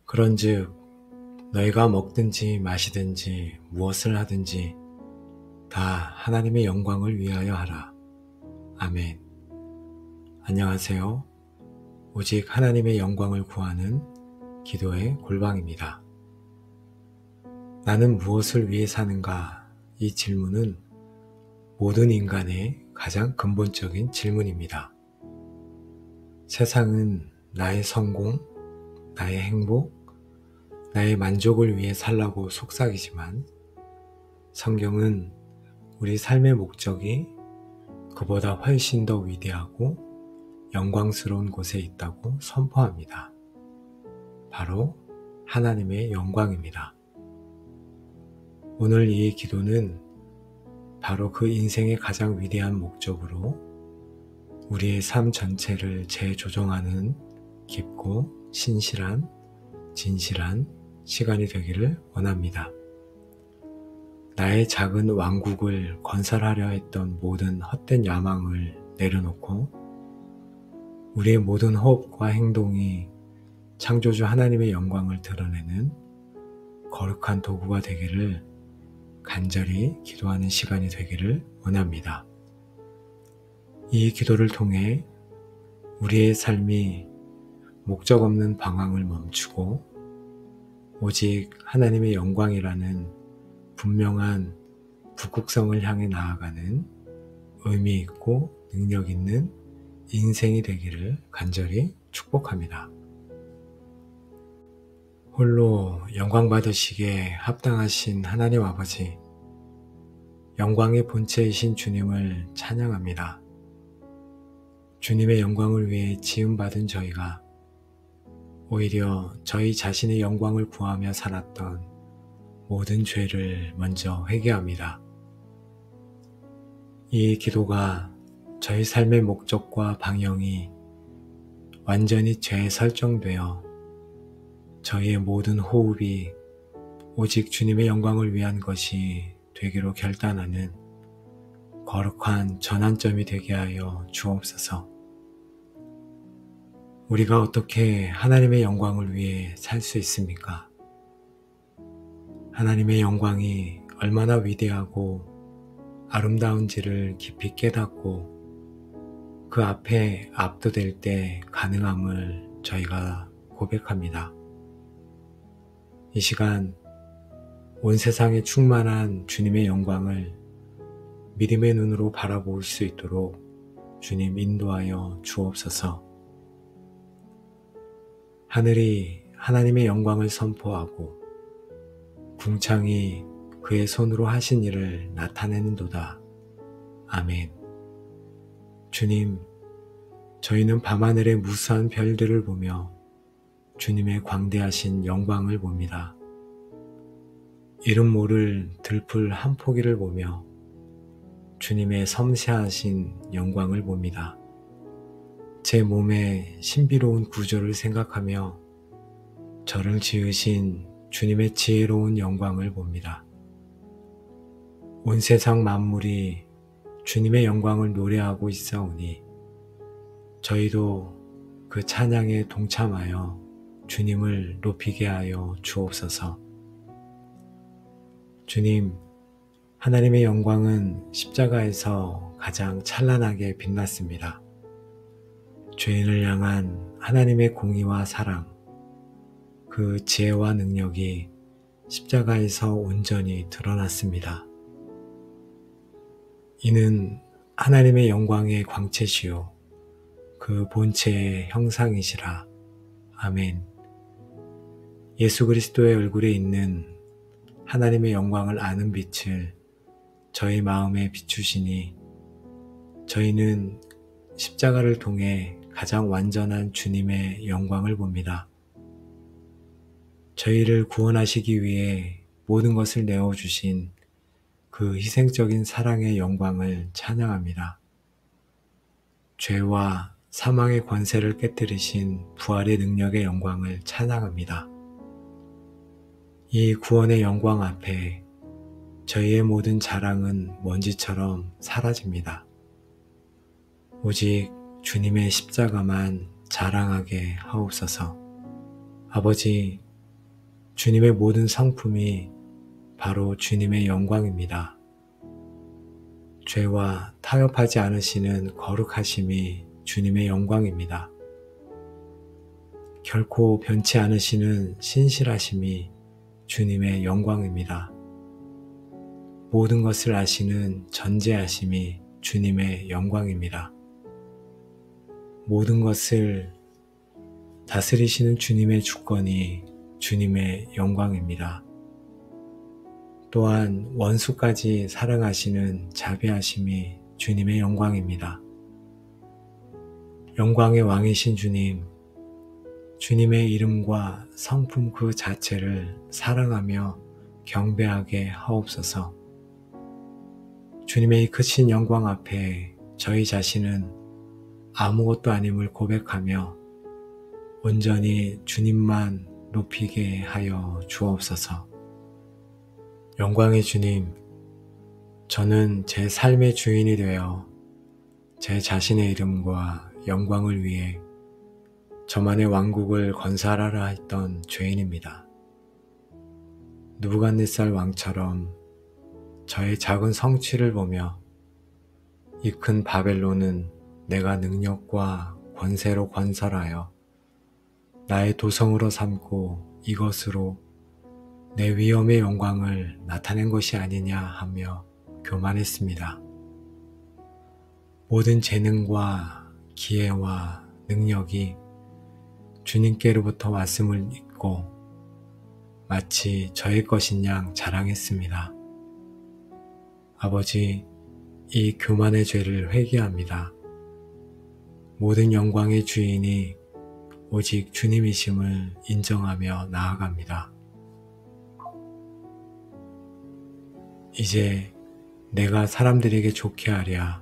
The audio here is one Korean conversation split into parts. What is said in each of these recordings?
그런즉 너희가 먹든지 마시든지 무엇을 하든지 다 하나님의 영광을 위하여 하라. 아멘. 안녕하세요. 오직 하나님의 영광을 구하는 기도의 골방입니다. 나는 무엇을 위해 사는가? 이 질문은 모든 인간의 가장 근본적인 질문입니다. 세상은 나의 성공, 나의 행복, 나의 만족을 위해 살라고 속삭이지만 성경은 우리 삶의 목적이 그보다 훨씬 더 위대하고 영광스러운 곳에 있다고 선포합니다. 바로 하나님의 영광입니다. 오늘 이 기도는 바로 그 인생의 가장 위대한 목적으로 우리의 삶 전체를 재조정하는 깊고 신실한, 진실한 시간이 되기를 원합니다. 나의 작은 왕국을 건설하려 했던 모든 헛된 야망을 내려놓고 우리의 모든 호흡과 행동이 창조주 하나님의 영광을 드러내는 거룩한 도구가 되기를 간절히 기도하는 시간이 되기를 원합니다. 이 기도를 통해 우리의 삶이 목적 없는 방황을 멈추고 오직 하나님의 영광이라는 분명한 북극성을 향해 나아가는 의미 있고 능력 있는 인생이 되기를 간절히 축복합니다. 홀로 영광 받으시기에 합당하신 하나님 아버지, 영광의 본체이신 주님을 찬양합니다. 주님의 영광을 위해 지음받은 저희가 오히려 저희 자신의 영광을 구하며 살았던 모든 죄를 먼저 회개합니다. 이 기도가 저희 삶의 목적과 방향이 완전히 죄에 설정되어 저희의 모든 호흡이 오직 주님의 영광을 위한 것이 되기로 결단하는 거룩한 전환점이 되게 하여 주옵소서. 우리가 어떻게 하나님의 영광을 위해 살 수 있습니까? 하나님의 영광이 얼마나 위대하고 아름다운지를 깊이 깨닫고 그 앞에 압도될 때 가능함을 저희가 고백합니다. 이 시간 온 세상에 충만한 주님의 영광을 믿음의 눈으로 바라볼 수 있도록 주님 인도하여 주옵소서. 하늘이 하나님의 영광을 선포하고 궁창이 그의 손으로 하신 일을 나타내는도다. 아멘. 주님, 저희는 밤하늘의 무수한 별들을 보며 주님의 광대하신 영광을 봅니다. 이름 모를 들풀 한 포기를 보며 주님의 섬세하신 영광을 봅니다. 제 몸의 신비로운 구조를 생각하며 저를 지으신 주님의 지혜로운 영광을 봅니다. 온 세상 만물이 주님의 영광을 노래하고 있사오니 저희도 그 찬양에 동참하여 주님을 높이게 하여 주옵소서. 주님, 하나님의 영광은 십자가에서 가장 찬란하게 빛났습니다. 죄인을 향한 하나님의 공의와 사랑, 그 지혜와 능력이 십자가에서 온전히 드러났습니다. 이는 하나님의 영광의 광채시요 그 본체의 형상이시라. 아멘. 예수 그리스도의 얼굴에 있는 하나님의 영광을 아는 빛을 저희 마음에 비추시니 저희는 십자가를 통해 가장 완전한 주님의 영광을 봅니다. 저희를 구원하시기 위해 모든 것을 내어주신 그 희생적인 사랑의 영광을 찬양합니다. 죄와 사망의 권세를 깨뜨리신 부활의 능력의 영광을 찬양합니다. 이 구원의 영광 앞에 저희의 모든 자랑은 먼지처럼 사라집니다. 오직 주님의 십자가만 자랑하게 하옵소서. 아버지, 주님의 모든 성품이 바로 주님의 영광입니다. 죄와 타협하지 않으시는 거룩하심이 주님의 영광입니다. 결코 변치 않으시는 신실하심이 주님의 영광입니다. 모든 것을 아시는 전지하심이 주님의 영광입니다. 모든 것을 다스리시는 주님의 주권이 주님의 영광입니다. 또한 원수까지 사랑하시는 자비하심이 주님의 영광입니다. 영광의 왕이신 주님, 주님의 이름과 성품 그 자체를 사랑하며 경배하게 하옵소서. 주님의 이 크신 영광 앞에 저희 자신은 아무것도 아님을 고백하며 온전히 주님만 높이게 하여 주옵소서. 영광의 주님, 저는 제 삶의 주인이 되어 제 자신의 이름과 영광을 위해 저만의 왕국을 건설하라 했던 죄인입니다. 느부갓네살 왕처럼 저의 작은 성취를 보며 이 큰 바벨론은 내가 능력과 권세로 건설하여 나의 도성으로 삼고 이것으로 내 위엄의 영광을 나타낸 것이 아니냐 하며 교만했습니다. 모든 재능과 기회와 능력이 주님께로부터 왔음을 믿고 마치 저의 것인 양 자랑했습니다. 아버지, 이 교만의 죄를 회개합니다. 모든 영광의 주인이 오직 주님이심을 인정하며 나아갑니다. 이제 내가 사람들에게 좋게 하랴,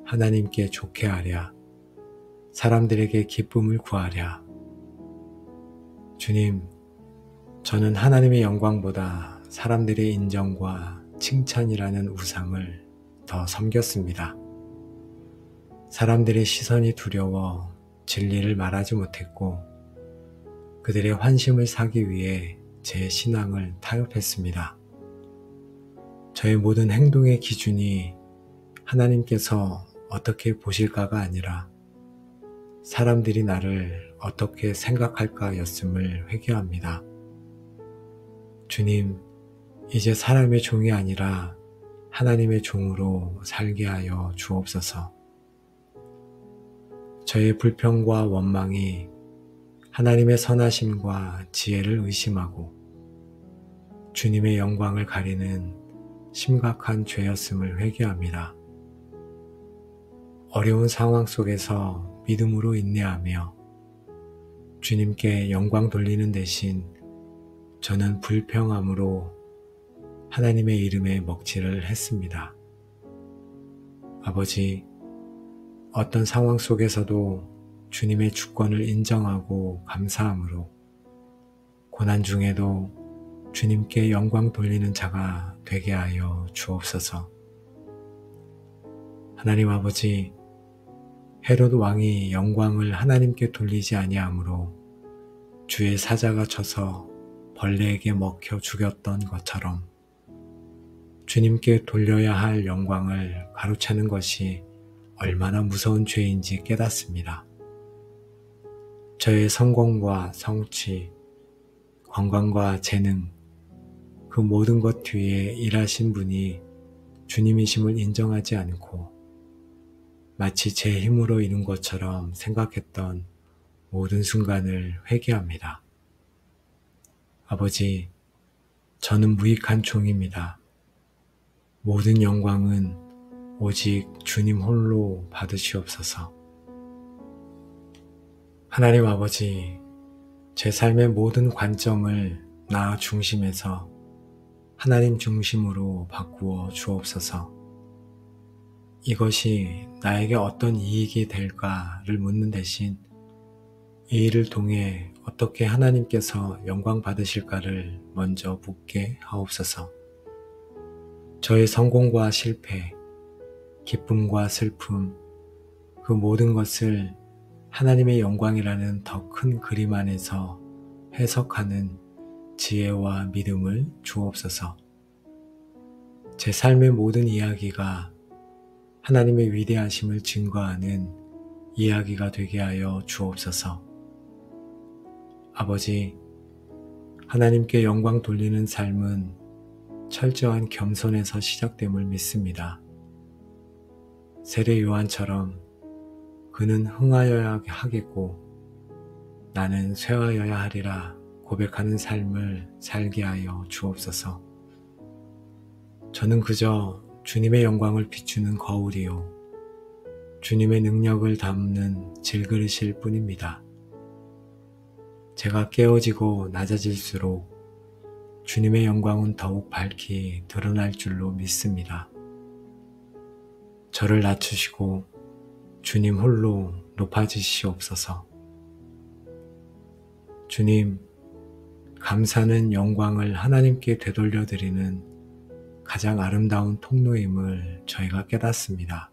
하나님께 좋게 하랴, 사람들에게 기쁨을 구하랴. 주님, 저는 하나님의 영광보다 사람들의 인정과 칭찬이라는 우상을 더 섬겼습니다. 사람들의 시선이 두려워 진리를 말하지 못했고 그들의 환심을 사기 위해 제 신앙을 타협했습니다. 저의 모든 행동의 기준이 하나님께서 어떻게 보실까가 아니라 사람들이 나를 어떻게 생각할까였음을 회개합니다. 주님, 이제 사람의 종이 아니라 하나님의 종으로 살게 하여 주옵소서. 저의 불평과 원망이 하나님의 선하심과 지혜를 의심하고 주님의 영광을 가리는 심각한 죄였음을 회개합니다. 어려운 상황 속에서 믿음으로 인내하며 주님께 영광 돌리는 대신 저는 불평함으로 하나님의 이름에 먹칠을 했습니다. 아버지, 어떤 상황 속에서도 주님의 주권을 인정하고 감사함으로 고난 중에도 주님께 영광 돌리는 자가 되게 하여 주옵소서. 하나님 아버지, 헤롯 왕이 영광을 하나님께 돌리지 아니하므로 주의 사자가 쳐서 벌레에게 먹혀 죽였던 것처럼 주님께 돌려야 할 영광을 가로채는 것이 얼마나 무서운 죄인지 깨닫습니다. 저의 성공과 성취, 건강과 재능, 그 모든 것 뒤에 일하신 분이 주님이심을 인정하지 않고 마치 제 힘으로 이룬 것처럼 생각했던 모든 순간을 회개합니다. 아버지, 저는 무익한 종입니다. 모든 영광은 오직 주님 홀로 받으시옵소서. 하나님 아버지, 제 삶의 모든 관점을 나 중심에서 하나님 중심으로 바꾸어 주옵소서. 이것이 나에게 어떤 이익이 될까를 묻는 대신 이 일을 통해 어떻게 하나님께서 영광 받으실까를 먼저 묻게 하옵소서. 저의 성공과 실패, 기쁨과 슬픔, 그 모든 것을 하나님의 영광이라는 더 큰 그림 안에서 해석하는 지혜와 믿음을 주옵소서. 제 삶의 모든 이야기가 하나님의 위대하심을 증거하는 이야기가 되게 하여 주옵소서. 아버지, 하나님께 영광 돌리는 삶은 철저한 겸손에서 시작됨을 믿습니다. 세례 요한처럼 그는 흥하여야 하겠고 나는 쇠하여야 하리라 고백하는 삶을 살게 하여 주옵소서. 저는 그저 주님의 영광을 비추는 거울이요 주님의 능력을 담는 질그릇일 뿐입니다. 제가 깨어지고 낮아질수록 주님의 영광은 더욱 밝히 드러날 줄로 믿습니다. 저를 낮추시고 주님 홀로 높아지시옵소서. 주님, 감사는 영광을 하나님께 되돌려드리는 가장 아름다운 통로임을 저희가 깨닫습니다.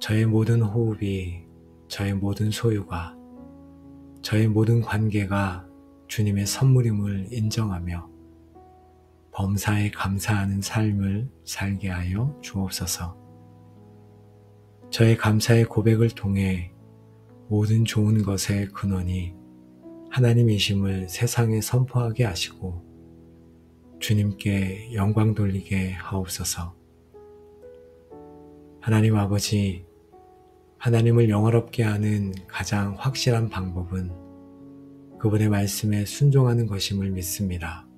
저의 모든 호흡이, 저의 모든 소유가, 저의 모든 관계가 주님의 선물임을 인정하며 범사에 감사하는 삶을 살게 하여 주옵소서. 저의 감사의 고백을 통해 모든 좋은 것의 근원이 하나님이심을 세상에 선포하게 하시고 주님께 영광 돌리게 하옵소서. 하나님 아버지, 하나님을 영화롭게 하는 가장 확실한 방법은 그분의 말씀에 순종하는 것임을 믿습니다.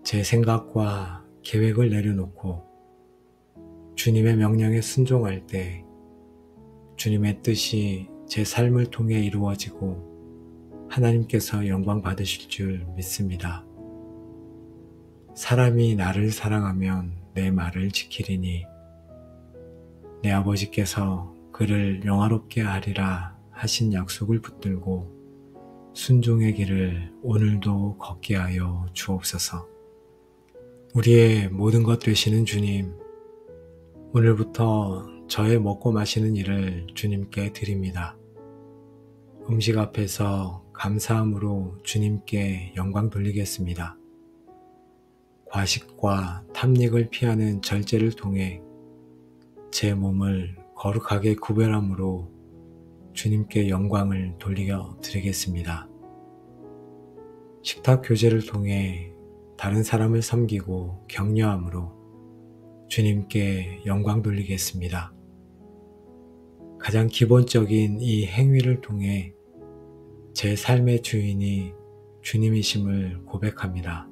제 생각과 계획을 내려놓고 주님의 명령에 순종할 때 주님의 뜻이 제 삶을 통해 이루어지고 하나님께서 영광 받으실 줄 믿습니다. 사람이 나를 사랑하면 내 말을 지키리니 내 아버지께서 그를 영화롭게 하리라 하신 약속을 붙들고 순종의 길을 오늘도 걷게 하여 주옵소서. 우리의 모든 것 되시는 주님, 오늘부터 저의 먹고 마시는 일을 주님께 드립니다. 음식 앞에서 감사함으로 주님께 영광 돌리겠습니다. 과식과 탐닉을 피하는 절제를 통해 제 몸을 거룩하게 구별함으로 주님께 영광을 돌려 드리겠습니다. 식탁 교제를 통해 다른 사람을 섬기고 격려함으로 주님께 영광 돌리겠습니다. 가장 기본적인 이 행위를 통해 제 삶의 주인이 주님이심을 고백합니다.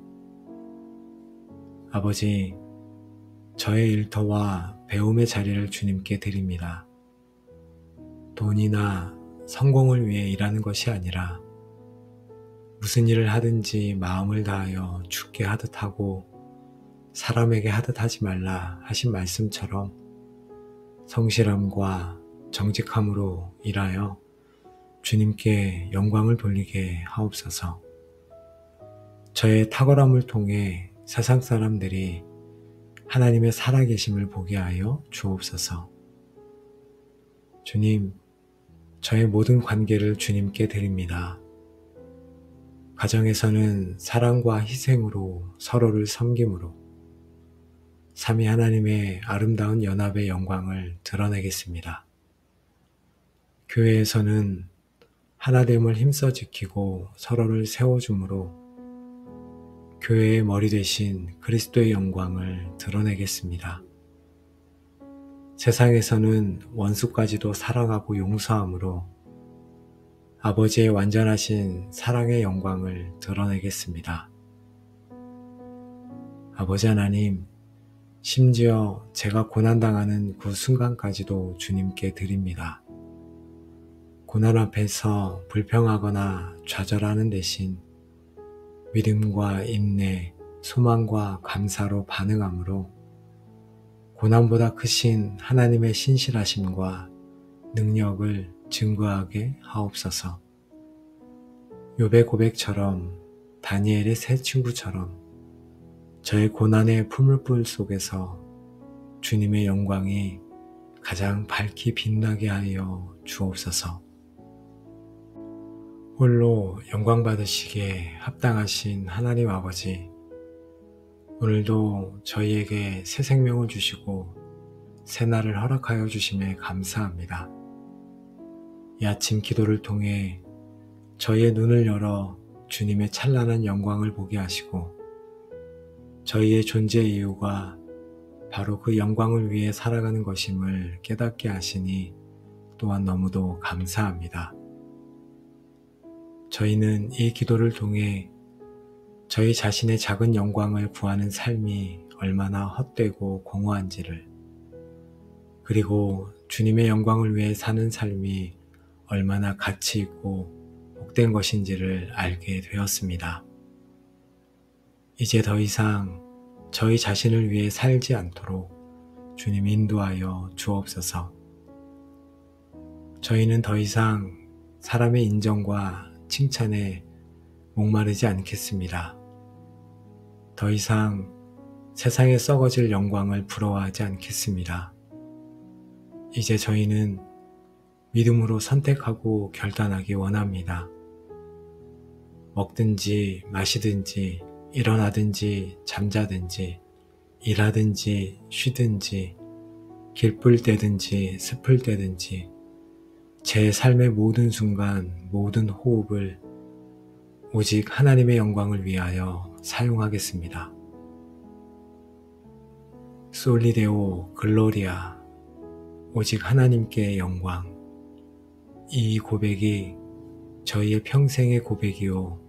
아버지, 저의 일터와 배움의 자리를 주님께 드립니다. 돈이나 성공을 위해 일하는 것이 아니라 무슨 일을 하든지 마음을 다하여 주께 하듯 하고 사람에게 하듯 하지 말라 하신 말씀처럼 성실함과 정직함으로 일하여 주님께 영광을 돌리게 하옵소서. 저의 탁월함을 통해 세상 사람들이 하나님의 살아계심을 보게 하여 주옵소서. 주님, 저의 모든 관계를 주님께 드립니다. 가정에서는 사랑과 희생으로 서로를 섬김으로 삼위 하나님의 아름다운 연합의 영광을 드러내겠습니다. 교회에서는 하나됨을 힘써 지키고 서로를 세워줌으로 교회의 머리 되신 그리스도의 영광을 드러내겠습니다. 세상에서는 원수까지도 사랑하고 용서함으로 아버지의 완전하신 사랑의 영광을 드러내겠습니다. 아버지 하나님, 심지어 제가 고난당하는 그 순간까지도 주님께 드립니다. 고난 앞에서 불평하거나 좌절하는 대신 믿음과 인내, 소망과 감사로 반응함으로 고난보다 크신 하나님의 신실하심과 능력을 증거하게 하옵소서. 욥의 고백처럼 다니엘의 세 친구처럼 저의 고난의 풀물불 속에서 주님의 영광이 가장 밝히 빛나게 하여 주옵소서. 홀로 영광 받으시기에 합당하신 하나님 아버지, 오늘도 저희에게 새 생명을 주시고 새날을 허락하여 주심에 감사합니다. 이 아침 기도를 통해 저희의 눈을 열어 주님의 찬란한 영광을 보게 하시고 저희의 존재 이유가 바로 그 영광을 위해 살아가는 것임을 깨닫게 하시니 또한 너무도 감사합니다. 저희는 이 기도를 통해 저희 자신의 작은 영광을 구하는 삶이 얼마나 헛되고 공허한지를, 그리고 주님의 영광을 위해 사는 삶이 얼마나 가치 있고 복된 것인지를 알게 되었습니다. 이제 더 이상 저희 자신을 위해 살지 않도록 주님 인도하여 주옵소서. 저희는 더 이상 사람의 인정과 칭찬에 목마르지 않겠습니다. 더 이상 세상에 썩어질 영광을 부러워하지 않겠습니다. 이제 저희는 믿음으로 선택하고 결단하기 원합니다. 먹든지 마시든지 일어나든지 잠자든지 일하든지 쉬든지 길불 때든지 습을 때든지 제 삶의 모든 순간 모든 호흡을 오직 하나님의 영광을 위하여 사용하겠습니다. 솔리데오 글로리아, 오직 하나님께 영광. 이 고백이 저희의 평생의 고백이요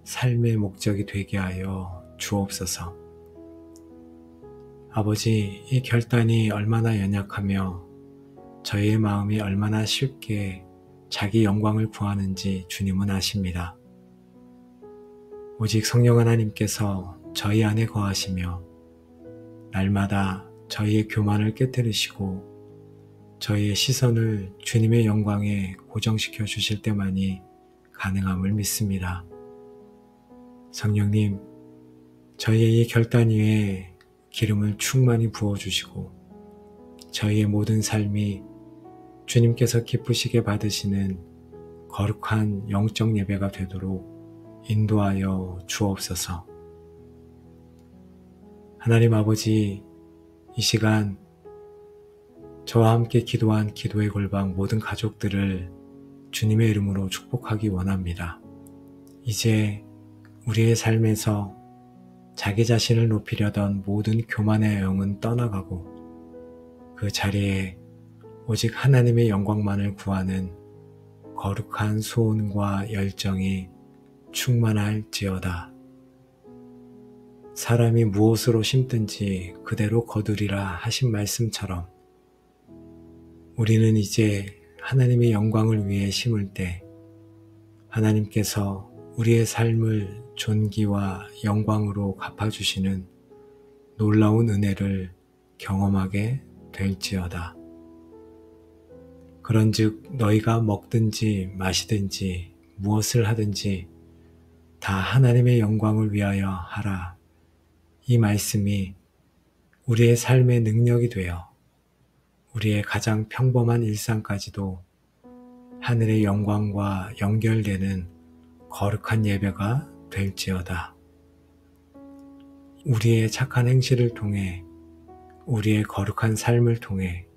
삶의 목적이 되게 하여 주옵소서. 아버지, 이 결단이 얼마나 연약하며 저희의 마음이 얼마나 쉽게 자기 영광을 구하는지 주님은 아십니다. 오직 성령 하나님께서 저희 안에 거하시며 날마다 저희의 교만을 깨뜨리시고 저희의 시선을 주님의 영광에 고정시켜 주실 때만이 가능함을 믿습니다. 성령님, 저희의 이 결단 위에 기름을 충만히 부어주시고 저희의 모든 삶이 주님께서 기쁘시게 받으시는 거룩한 영적 예배가 되도록 인도하여 주옵소서. 하나님 아버지, 이 시간 저와 함께 기도한 기도의 골방 모든 가족들을 주님의 이름으로 축복하기 원합니다. 이제 우리의 삶에서 자기 자신을 높이려던 모든 교만의 영은 떠나가고 그 자리에 오직 하나님의 영광만을 구하는 거룩한 소원과 열정이 충만할지어다. 사람이 무엇으로 심든지 그대로 거두리라 하신 말씀처럼 우리는 이제 하나님의 영광을 위해 심을 때 하나님께서 우리의 삶을 존귀와 영광으로 갚아주시는 놀라운 은혜를 경험하게 될지어다. 그런즉 너희가 먹든지 마시든지 무엇을 하든지 다 하나님의 영광을 위하여 하라. 이 말씀이 우리의 삶의 능력이 되어 우리의 가장 평범한 일상까지도 하늘의 영광과 연결되는 거룩한 예배가 될지어다. 우리의 착한 행실을 통해, 우리의 거룩한 삶을 통해,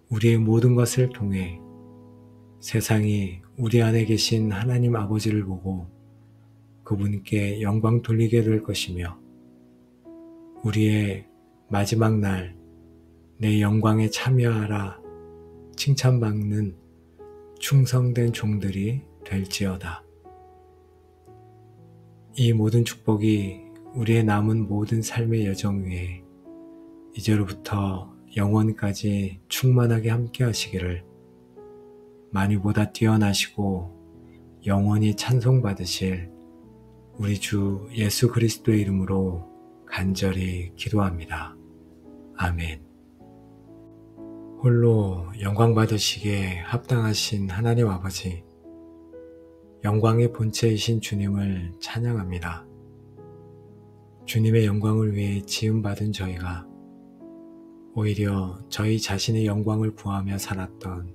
우리의 모든 것을 통해 세상이 우리 안에 계신 하나님 아버지를 보고 그분께 영광 돌리게 될 것이며 우리의 마지막 날 내 영광에 참여하라 칭찬받는 충성된 종들이 될지어다. 이 모든 축복이 우리의 남은 모든 삶의 여정 위에 이제로부터 영원까지 충만하게 함께 하시기를 만유보다 뛰어나시고 영원히 찬송받으실 우리 주 예수 그리스도의 이름으로 간절히 기도합니다. 아멘. 홀로 영광 받으시기에 합당하신 하나님 아버지, 영광의 본체이신 주님을 찬양합니다. 주님의 영광을 위해 지음받은 저희가 오히려 저희 자신의 영광을 구하며 살았던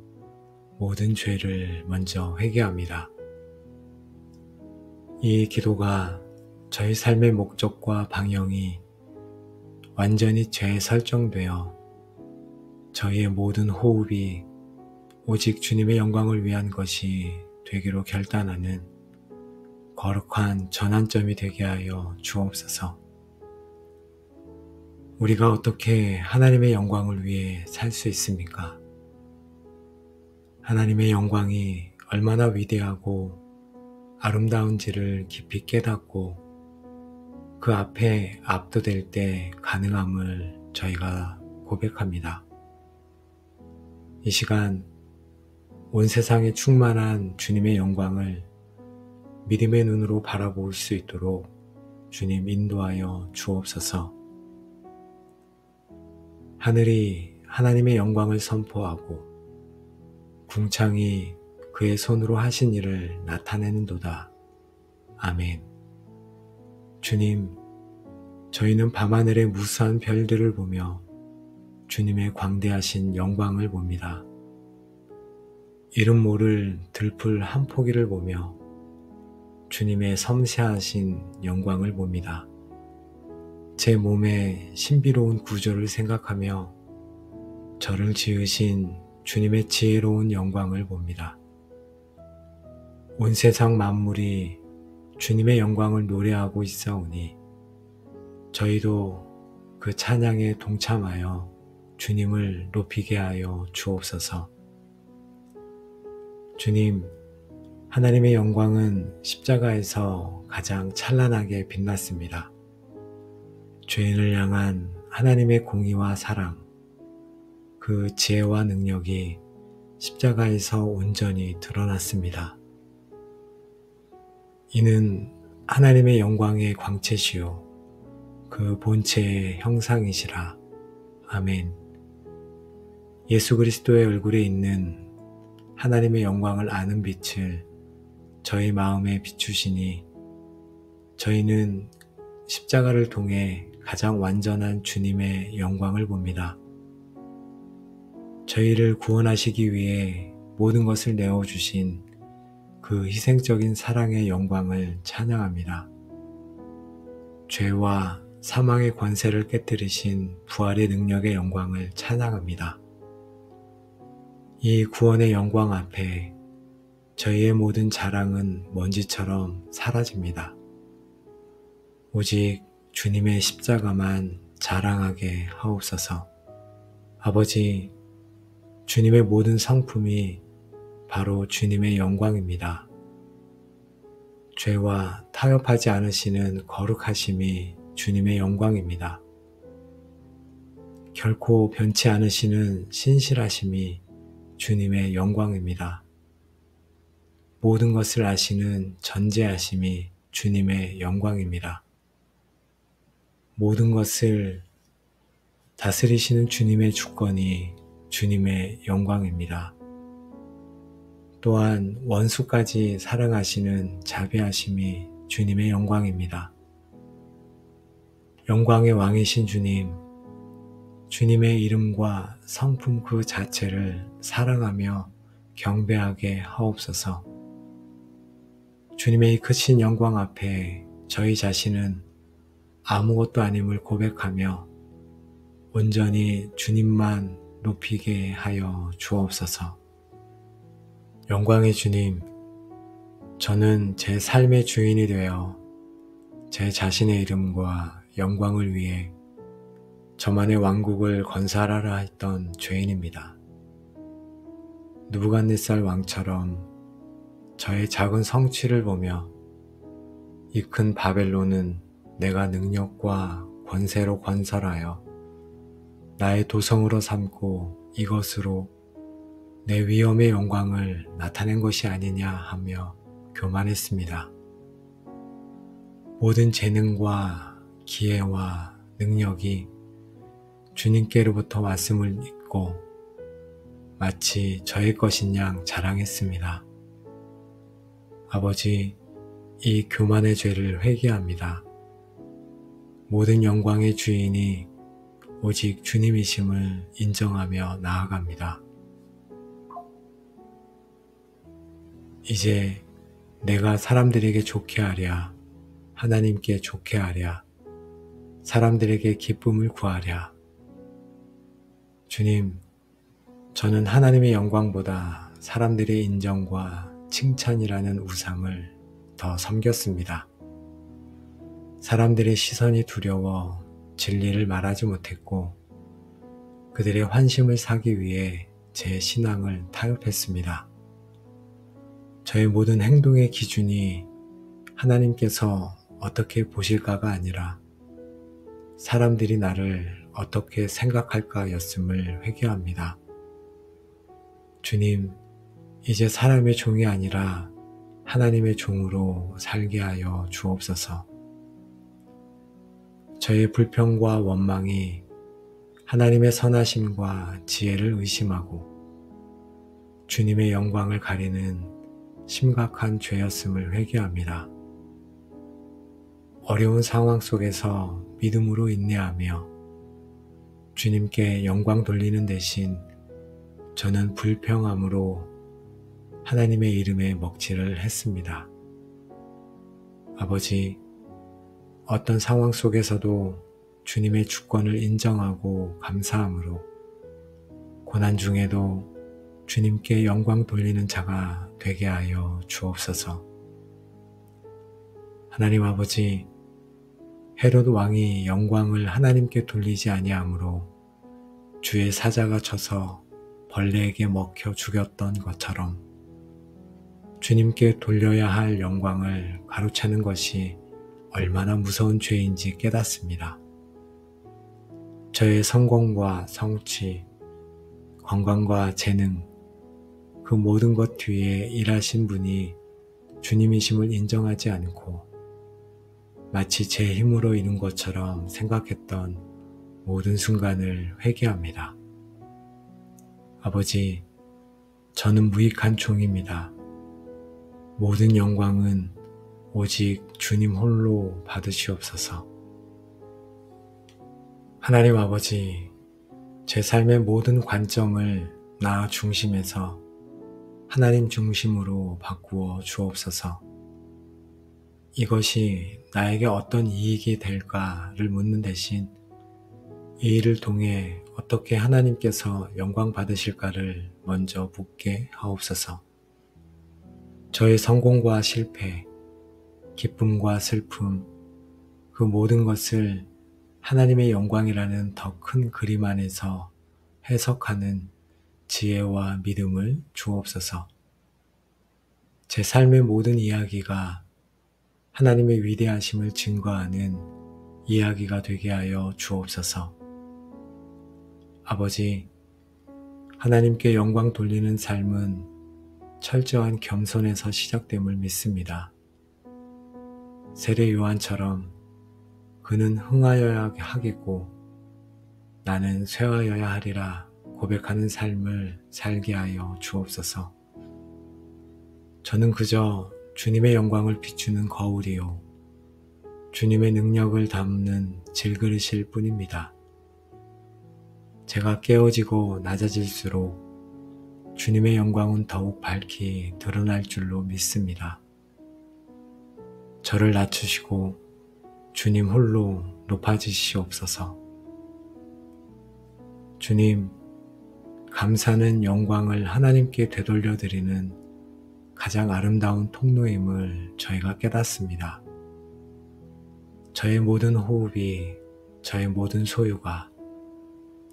모든 죄를 먼저 회개합니다. 이 기도가 저희 삶의 목적과 방향이 완전히 재설정되어 저희의 모든 호흡이 오직 주님의 영광을 위한 것이 되기로 결단하는 거룩한 전환점이 되게 하여 주옵소서. 우리가 어떻게 하나님의 영광을 위해 살 수 있습니까? 하나님의 영광이 얼마나 위대하고 아름다운지를 깊이 깨닫고 그 앞에 압도될 때 가능함을 저희가 고백합니다. 이 시간 온 세상에 충만한 주님의 영광을 믿음의 눈으로 바라볼 수 있도록 주님 인도하여 주옵소서. 하늘이 하나님의 영광을 선포하고 궁창이 그의 손으로 하신 일을 나타내는도다. 아멘. 주님, 저희는 밤하늘의 무수한 별들을 보며 주님의 광대하신 영광을 봅니다. 이름 모를 들풀 한 포기를 보며 주님의 섬세하신 영광을 봅니다. 제 몸의 신비로운 구조를 생각하며 저를 지으신 주님의 지혜로운 영광을 봅니다. 온 세상 만물이 주님의 영광을 노래하고 있사오니 저희도 그 찬양에 동참하여 주님을 높이게 하여 주옵소서. 주님, 하나님의 영광은 십자가에서 가장 찬란하게 빛났습니다. 죄인을 향한 하나님의 공의와 사랑, 그 지혜와 능력이 십자가에서 온전히 드러났습니다. 이는 하나님의 영광의 광채시요 그 본체의 형상이시라. 아멘. 예수 그리스도의 얼굴에 있는 하나님의 영광을 아는 빛을 저희 마음에 비추시니 저희는 십자가를 통해 가장 완전한 주님의 영광을 봅니다. 저희를 구원하시기 위해 모든 것을 내어주신 그 희생적인 사랑의 영광을 찬양합니다. 죄와 사망의 권세를 깨뜨리신 부활의 능력의 영광을 찬양합니다. 이 구원의 영광 앞에 저희의 모든 자랑은 먼지처럼 사라집니다. 오직 주님의 십자가만 자랑하게 하옵소서. 아버지, 주님의 모든 성품이 바로 주님의 영광입니다. 죄와 타협하지 않으시는 거룩하심이 주님의 영광입니다. 결코 변치 않으시는 신실하심이 주님의 영광입니다. 모든 것을 아시는 전지하심이 주님의 영광입니다. 모든 것을 다스리시는 주님의 주권이 주님의 영광입니다. 또한 원수까지 사랑하시는 자비하심이 주님의 영광입니다. 영광의 왕이신 주님, 주님의 이름과 성품 그 자체를 사랑하며 경배하게 하옵소서. 주님의 이 크신 영광 앞에 저희 자신은 아무것도 아님을 고백하며 온전히 주님만 높이게 하여 주옵소서. 영광의 주님, 저는 제 삶의 주인이 되어 제 자신의 이름과 영광을 위해 저만의 왕국을 건설하라 했던 죄인입니다. 느부갓네살 왕처럼 저의 작은 성취를 보며 이 큰 바벨론은 내가 능력과 권세로 건설하여 나의 도성으로 삼고 이것으로 내 위엄의 영광을 나타낸 것이 아니냐 하며 교만했습니다. 모든 재능과 기회와 능력이 주님께로부터 왔음을 믿고 마치 저의 것인 양 자랑했습니다. 아버지, 이 교만의 죄를 회개합니다. 모든 영광의 주인이 오직 주님이심을 인정하며 나아갑니다. 이제 내가 사람들에게 좋게 하랴, 하나님께 좋게 하랴, 사람들에게 기쁨을 구하랴. 주님, 저는 하나님의 영광보다 사람들의 인정과 칭찬이라는 우상을 더 섬겼습니다. 사람들의 시선이 두려워 진리를 말하지 못했고 그들의 환심을 사기 위해 제 신앙을 타협했습니다. 저의 모든 행동의 기준이 하나님께서 어떻게 보실까가 아니라 사람들이 나를 어떻게 생각할까였음을 회개합니다. 주님, 이제 사람의 종이 아니라 하나님의 종으로 살게 하여 주옵소서. 저의 불평과 원망이 하나님의 선하심과 지혜를 의심하고 주님의 영광을 가리는 심각한 죄였음을 회개합니다. 어려운 상황 속에서 믿음으로 인내하며 주님께 영광 돌리는 대신 저는 불평함으로 하나님의 이름에 먹칠을 했습니다. 아버지, 어떤 상황 속에서도 주님의 주권을 인정하고 감사함으로 고난 중에도 주님께 영광 돌리는 자가 되게 하여 주옵소서. 하나님 아버지, 헤롯 왕이 영광을 하나님께 돌리지 아니하므로 주의 사자가 쳐서 벌레에게 먹혀 죽였던 것처럼 주님께 돌려야 할 영광을 가로채는 것이 얼마나 무서운 죄인지 깨닫습니다. 저의 성공과 성취, 건강과 재능, 그 모든 것 뒤에 일하신 분이 주님이심을 인정하지 않고 마치 제 힘으로 이룬 것처럼 생각했던 모든 순간을 회개합니다. 아버지, 저는 무익한 종입니다. 모든 영광은 오직 주님 홀로 받으시옵소서. 하나님 아버지, 제 삶의 모든 관점을 나 중심에서 하나님 중심으로 바꾸어 주옵소서. 이것이 나에게 어떤 이익이 될까를 묻는 대신 이 일을 통해 어떻게 하나님께서 영광 받으실까를 먼저 묻게 하옵소서. 저의 성공과 실패, 기쁨과 슬픔, 그 모든 것을 하나님의 영광이라는 더 큰 그림 안에서 해석하는 지혜와 믿음을 주옵소서. 제 삶의 모든 이야기가 하나님의 위대하심을 증거하는 이야기가 되게 하여 주옵소서. 아버지, 하나님께 영광 돌리는 삶은 철저한 겸손에서 시작됨을 믿습니다. 세례 요한처럼 그는 흥하여야 하겠고 나는 쇠하여야 하리라 고백하는 삶을 살게 하여 주옵소서. 저는 그저 주님의 영광을 비추는 거울이요 주님의 능력을 담는 질그릇일 뿐입니다. 제가 깨어지고 낮아질수록 주님의 영광은 더욱 밝히 드러날 줄로 믿습니다. 저를 낮추시고 주님 홀로 높아지시옵소서. 주님, 감사는 영광을 하나님께 되돌려 드리는 가장 아름다운 통로임을 저희가 깨닫습니다. 저의 모든 호흡이, 저의 모든 소유가,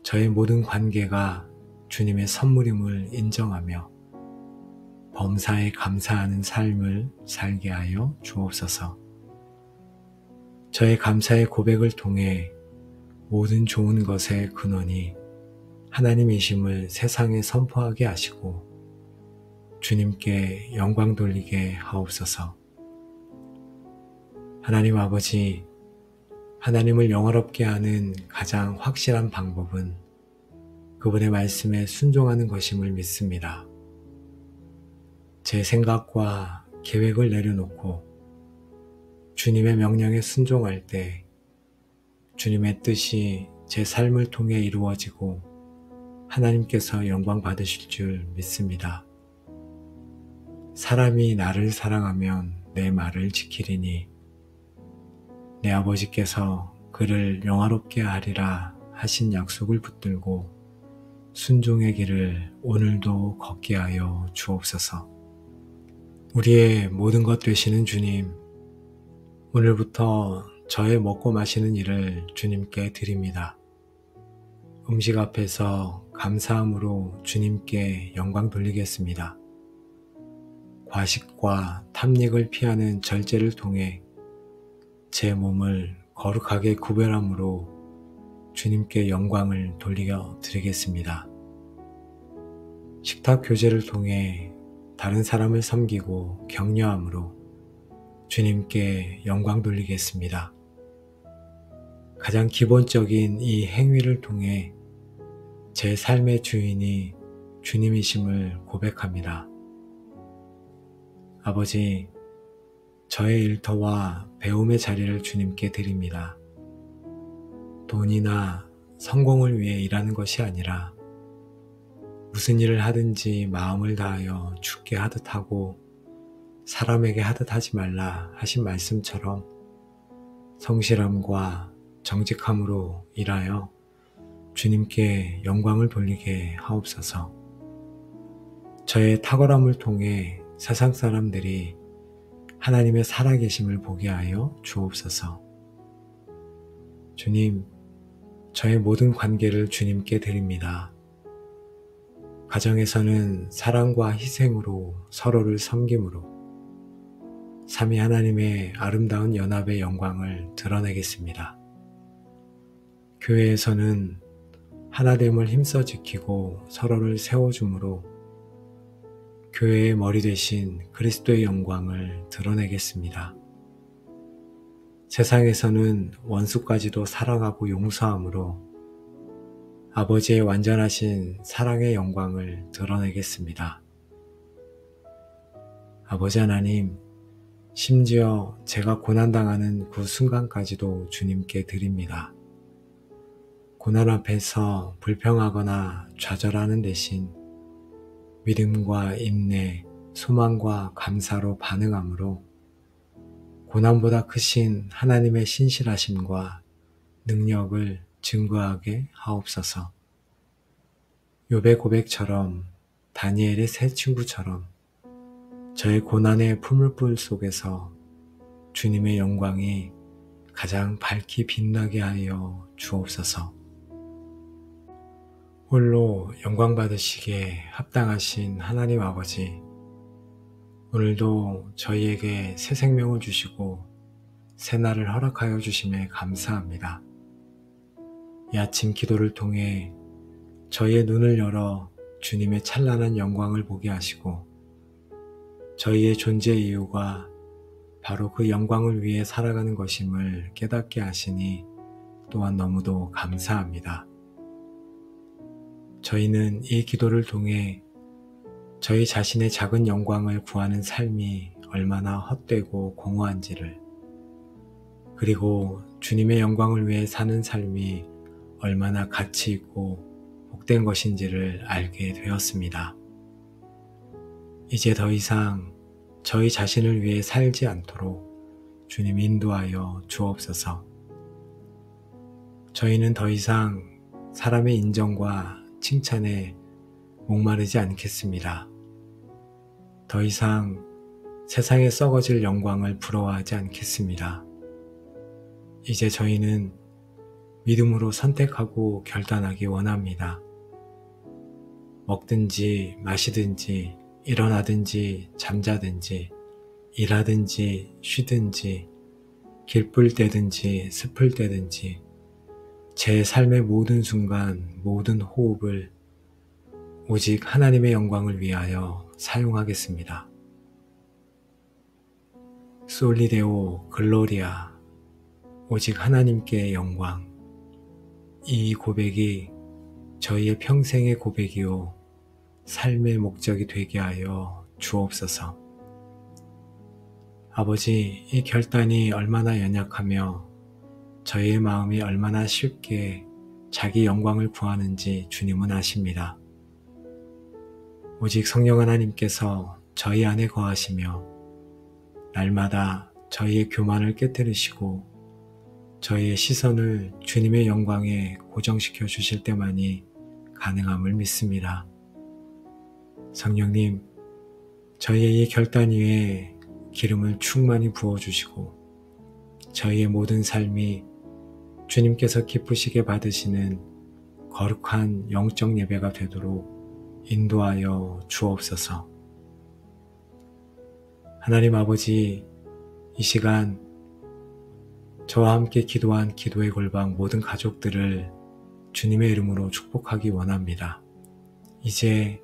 저의 모든 관계가 주님의 선물임을 인정하며 범사에 감사하는 삶을 살게 하여 주옵소서. 저의 감사의 고백을 통해 모든 좋은 것의 근원이 하나님이심을 세상에 선포하게 하시고 주님께 영광 돌리게 하옵소서. 하나님 아버지, 하나님을 영화롭게 하는 가장 확실한 방법은 그분의 말씀에 순종하는 것임을 믿습니다. 제 생각과 계획을 내려놓고 주님의 명령에 순종할 때 주님의 뜻이 제 삶을 통해 이루어지고 하나님께서 영광 받으실 줄 믿습니다. 사람이 나를 사랑하면 내 말을 지키리니 내 아버지께서 그를 영화롭게 하리라 하신 약속을 붙들고 순종의 길을 오늘도 걷게 하여 주옵소서. 우리의 모든 것 되시는 주님, 오늘부터 저의 먹고 마시는 일을 주님께 드립니다. 음식 앞에서 감사함으로 주님께 영광 돌리겠습니다. 과식과 탐닉을 피하는 절제를 통해 제 몸을 거룩하게 구별함으로 주님께 영광을 돌려 드리겠습니다. 식탁 교제를 통해 다른 사람을 섬기고 격려함으로 주님께 영광 돌리겠습니다. 가장 기본적인 이 행위를 통해 제 삶의 주인이 주님이심을 고백합니다. 아버지, 저의 일터와 배움의 자리를 주님께 드립니다. 돈이나 성공을 위해 일하는 것이 아니라 무슨 일을 하든지 마음을 다하여 주께 하듯 하고 사람에게 하듯 하지 말라 하신 말씀처럼 성실함과 정직함으로 일하여 주님께 영광을 돌리게 하옵소서. 저의 탁월함을 통해 세상 사람들이 하나님의 살아계심을 보게 하여 주옵소서. 주님, 저의 모든 관계를 주님께 드립니다. 가정에서는 사랑과 희생으로 서로를 섬김으로 삼위 하나님의 아름다운 연합의 영광을 드러내겠습니다. 교회에서는 하나됨을 힘써 지키고 서로를 세워줌으로 교회의 머리 되신 그리스도의 영광을 드러내겠습니다. 세상에서는 원수까지도 사랑하고 용서함으로 아버지의 완전하신 사랑의 영광을 드러내겠습니다. 아버지 하나님, 심지어 제가 고난당하는 그 순간까지도 주님께 드립니다. 고난 앞에서 불평하거나 좌절하는 대신 믿음과 인내, 소망과 감사로 반응함으로 고난보다 크신 하나님의 신실하심과 능력을 증거하게 하옵소서. 욥의 고백처럼 다니엘의 세 친구처럼 저의 고난의 풀물불 속에서 주님의 영광이 가장 밝게 빛나게 하여 주옵소서. 홀로 영광 받으시기에 합당하신 하나님 아버지, 오늘도 저희에게 새 생명을 주시고 새 날을 허락하여 주심에 감사합니다. 이 아침 기도를 통해 저희의 눈을 열어 주님의 찬란한 영광을 보게 하시고 저희의 존재 이유가 바로 그 영광을 위해 살아가는 것임을 깨닫게 하시니 또한 너무도 감사합니다. 저희는 이 기도를 통해 저희 자신의 작은 영광을 구하는 삶이 얼마나 헛되고 공허한지를, 그리고 주님의 영광을 위해 사는 삶이 얼마나 가치 있고 복된 것인지를 알게 되었습니다. 이제 더 이상 저희 자신을 위해 살지 않도록 주님 인도하여 주옵소서. 저희는 더 이상 사람의 인정과 칭찬에 목마르지 않겠습니다. 더 이상 세상에 썩어질 영광을 부러워하지 않겠습니다. 이제 저희는 믿음으로 선택하고 결단하기 원합니다. 먹든지 마시든지 일어나든지 잠자든지 일하든지 쉬든지 길불 때든지 습을 때든지 제 삶의 모든 순간 모든 호흡을 오직 하나님의 영광을 위하여 사용하겠습니다. 솔리데오 글로리아, 오직 하나님께 영광. 이 고백이 저희의 평생의 고백이요 삶의 목적이 되게 하여 주옵소서. 아버지, 이 결단이 얼마나 연약하며 저희의 마음이 얼마나 쉽게 자기 영광을 구하는지 주님은 아십니다. 오직 성령 하나님께서 저희 안에 거하시며 날마다 저희의 교만을 깨뜨리시고 저희의 시선을 주님의 영광에 고정시켜 주실 때만이 가능함을 믿습니다. 성령님, 저희의 이 결단 위에 기름을 충만히 부어주시고 저희의 모든 삶이 주님께서 기쁘시게 받으시는 거룩한 영적 예배가 되도록 인도하여 주옵소서. 하나님 아버지, 이 시간 저와 함께 기도한 기도의 골방 모든 가족들을 주님의 이름으로 축복하기 원합니다. 이제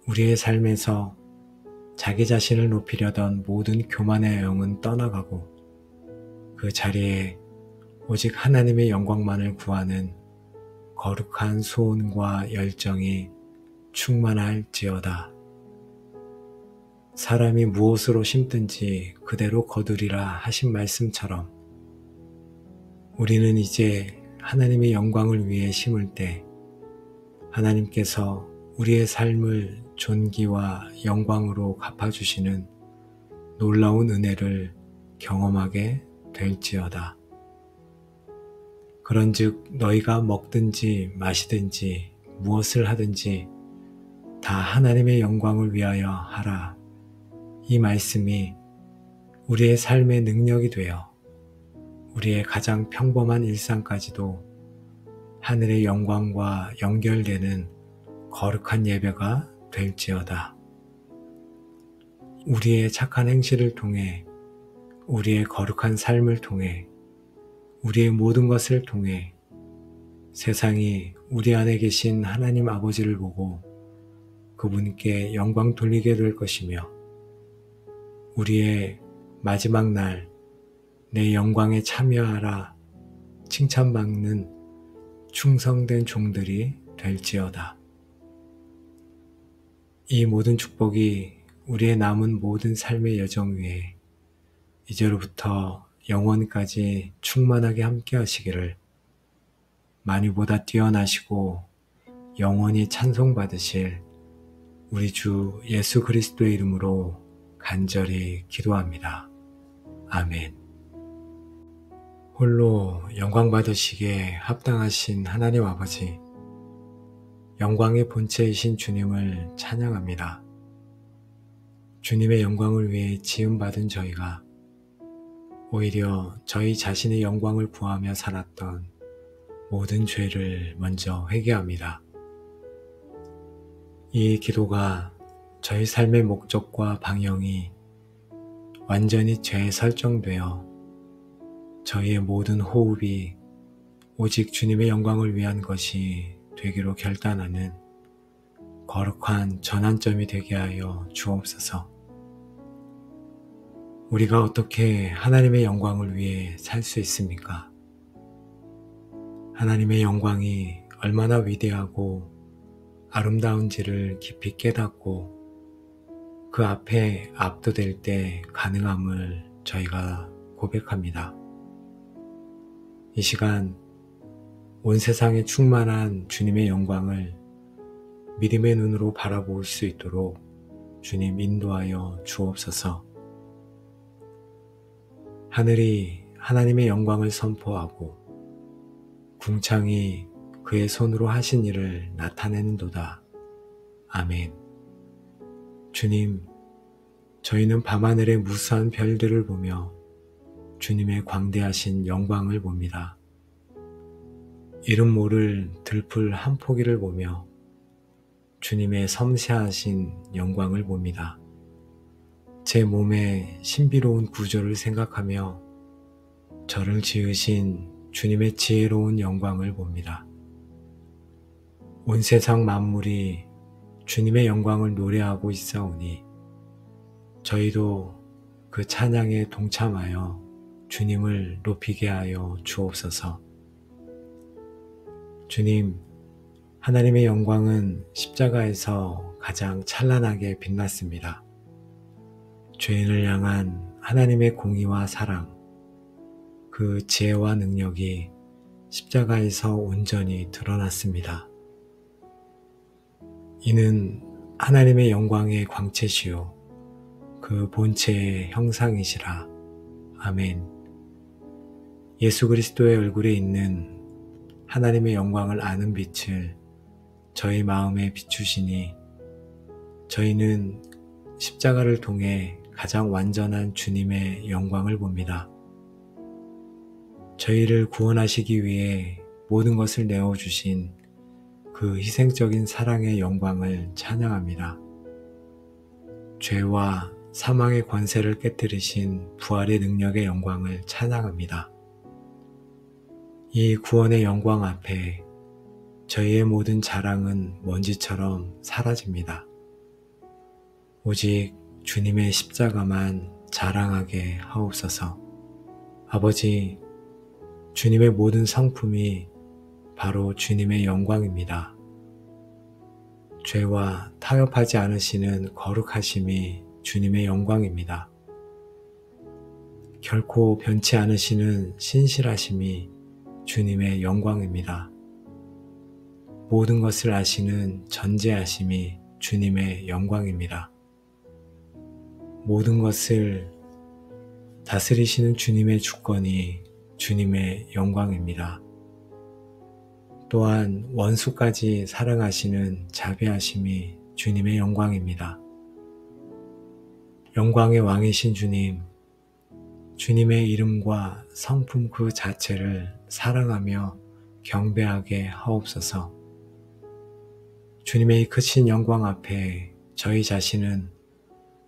우리의 삶에서 자기 자신을 높이려던 모든 교만의 영은 떠나가고 그 자리에 오직 하나님의 영광만을 구하는 거룩한 소원과 열정이 충만할지어다. 사람이 무엇으로 심든지 그대로 거두리라 하신 말씀처럼 우리는 이제 하나님의 영광을 위해 심을 때 하나님께서 우리의 삶을 존귀와 영광으로 갚아주시는 놀라운 은혜를 경험하게 될지어다. 그런즉 너희가 먹든지 마시든지 무엇을 하든지 다 하나님의 영광을 위하여 하라. 이 말씀이 우리의 삶의 능력이 되어 우리의 가장 평범한 일상까지도 하늘의 영광과 연결되는 거룩한 예배가 될지어다. 우리의 착한 행실을 통해, 우리의 거룩한 삶을 통해, 우리의 모든 것을 통해 세상이 우리 안에 계신 하나님 아버지를 보고 그분께 영광 돌리게 될 것이며 우리의 마지막 날 내 영광에 참여하라 칭찬받는 충성된 종들이 될지어다. 이 모든 축복이 우리의 남은 모든 삶의 여정 위에 이제로부터 영원까지 충만하게 함께 하시기를 만유보다 뛰어나시고 영원히 찬송받으실 우리 주 예수 그리스도의 이름으로 간절히 기도합니다. 아멘. 홀로 영광 받으시기에 합당하신 하나님 아버지, 영광의 본체이신 주님을 찬양합니다. 주님의 영광을 위해 지음받은 저희가 오히려 저희 자신의 영광을 구하며 살았던 모든 죄를 먼저 회개합니다. 이 기도가 저희 삶의 목적과 방향이 완전히 죄에 설정되어 저희의 모든 호흡이 오직 주님의 영광을 위한 것이 되기로 결단하는 거룩한 전환점이 되게 하여 주옵소서. 우리가 어떻게 하나님의 영광을 위해 살 수 있습니까? 하나님의 영광이 얼마나 위대하고 아름다운지를 깊이 깨닫고 그 앞에 압도될 때 가능함을 저희가 고백합니다. 이 시간 온 세상에 충만한 주님의 영광을 믿음의 눈으로 바라볼 수 있도록 주님 인도하여 주옵소서. 하늘이 하나님의 영광을 선포하고 궁창이 그의 손으로 하신 일을 나타내는도다. 아멘. 주님, 저희는 밤하늘의 무수한 별들을 보며 주님의 광대하신 영광을 봅니다. 이름 모를 들풀 한 포기를 보며 주님의 섬세하신 영광을 봅니다. 제 몸의 신비로운 구조를 생각하며 저를 지으신 주님의 지혜로운 영광을 봅니다. 온 세상 만물이 주님의 영광을 노래하고 있사오니 저희도 그 찬양에 동참하여 주님을 높이게 하여 주옵소서. 주님, 하나님의 영광은 십자가에서 가장 찬란하게 빛났습니다. 죄인을 향한 하나님의 공의와 사랑, 그 지혜와 능력이 십자가에서 온전히 드러났습니다. 이는 하나님의 영광의 광채시요 그 본체의 형상이시라. 아멘. 예수 그리스도의 얼굴에 있는 하나님의 영광을 아는 빛을 저희 마음에 비추시니 저희는 십자가를 통해 가장 완전한 주님의 영광을 봅니다. 저희를 구원하시기 위해 모든 것을 내어주신 그 희생적인 사랑의 영광을 찬양합니다. 죄와 사망의 권세를 깨뜨리신 부활의 능력의 영광을 찬양합니다. 이 구원의 영광 앞에 저희의 모든 자랑은 먼지처럼 사라집니다. 오직 주님의 십자가만 자랑하게 하옵소서. 아버지, 주님의 모든 성품이 바로 주님의 영광입니다. 죄와 타협하지 않으시는 거룩하심이 주님의 영광입니다. 결코 변치 않으시는 신실하심이 주님의 영광입니다. 모든 것을 아시는 전지하심이 주님의 영광입니다. 모든 것을 다스리시는 주님의 주권이 주님의 영광입니다. 또한 원수까지 사랑하시는 자비하심이 주님의 영광입니다. 영광의 왕이신 주님, 주님의 이름과 성품 그 자체를 사랑하며 경배하게 하옵소서. 주님의 이 크신 영광 앞에 저희 자신은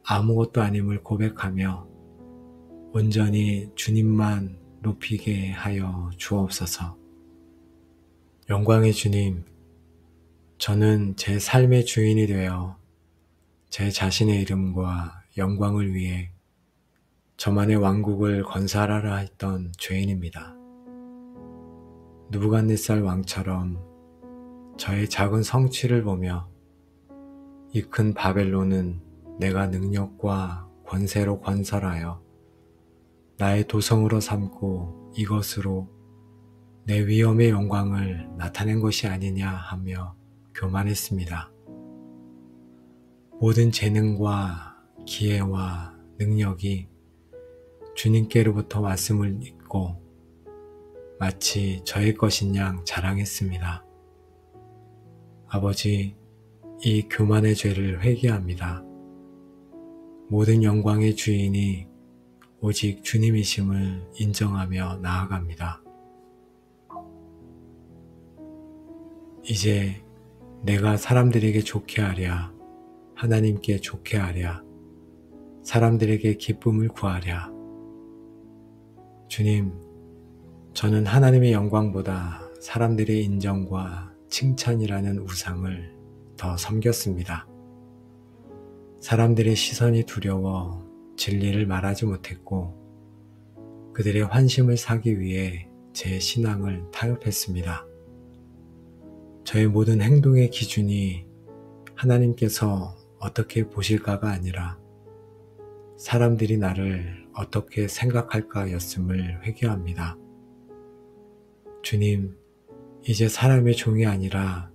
아무것도 아님을 고백하며 온전히 주님만 높이게 하여 주옵소서. 영광의 주님, 저는 제 삶의 주인이 되어 제 자신의 이름과 영광을 위해 저만의 왕국을 건설하라 했던 죄인입니다. 느부갓네살 왕처럼 저의 작은 성취를 보며 이 큰 바벨론은 내가 능력과 권세로 건설하여 나의 도성으로 삼고 이것으로 내 위엄의 영광을 나타낸 것이 아니냐 하며 교만했습니다. 모든 재능과 기회와 능력이 주님께로부터 왔음을 믿고 마치 저의 것인 양 자랑했습니다. 아버지, 이 교만의 죄를 회개합니다. 모든 영광의 주인이 오직 주님이심을 인정하며 나아갑니다. 이제 내가 사람들에게 좋게 하랴, 하나님께 좋게 하랴, 사람들에게 기쁨을 구하랴. 주님, 저는 하나님의 영광보다 사람들의 인정과 칭찬이라는 우상을 더 섬겼습니다. 사람들의 시선이 두려워 진리를 말하지 못했고 그들의 환심을 사기 위해 제 신앙을 타협했습니다. 저의 모든 행동의 기준이 하나님께서 어떻게 보실까가 아니라 사람들이 나를 어떻게 생각할까였음을 회개합니다. 주님, 이제 사람의 종이 아니라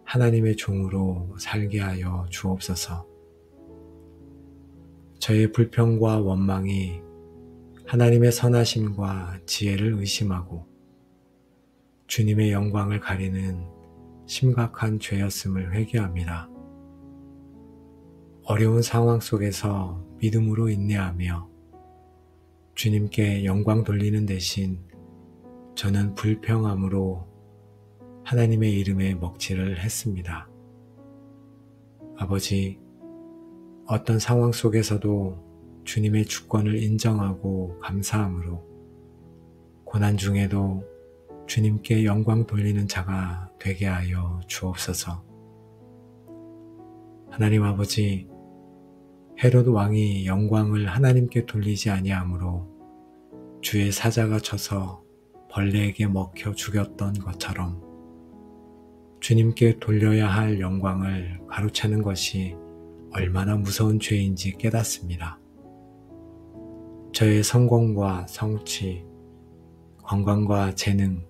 하나님의 종으로 살게 하여 주옵소서. 저의 불평과 원망이 하나님의 선하심과 지혜를 의심하고 주님의 영광을 가리는 심각한 죄였음을 회개합니다. 어려운 상황 속에서 믿음으로 인내하며 주님께 영광 돌리는 대신 저는 불평함으로 하나님의 이름에 먹칠을 했습니다. 아버지, 어떤 상황 속에서도 주님의 주권을 인정하고 감사함으로 고난 중에도 주님께 영광 돌리는 자가 되게 하여 주옵소서. 하나님 아버지, 헤롯 왕이 영광을 하나님께 돌리지 아니하므로 주의 사자가 쳐서 벌레에게 먹혀 죽였던 것처럼 주님께 돌려야 할 영광을 가로채는 것이 얼마나 무서운 죄인지 깨닫습니다. 저의 성공과 성취, 건강과 재능,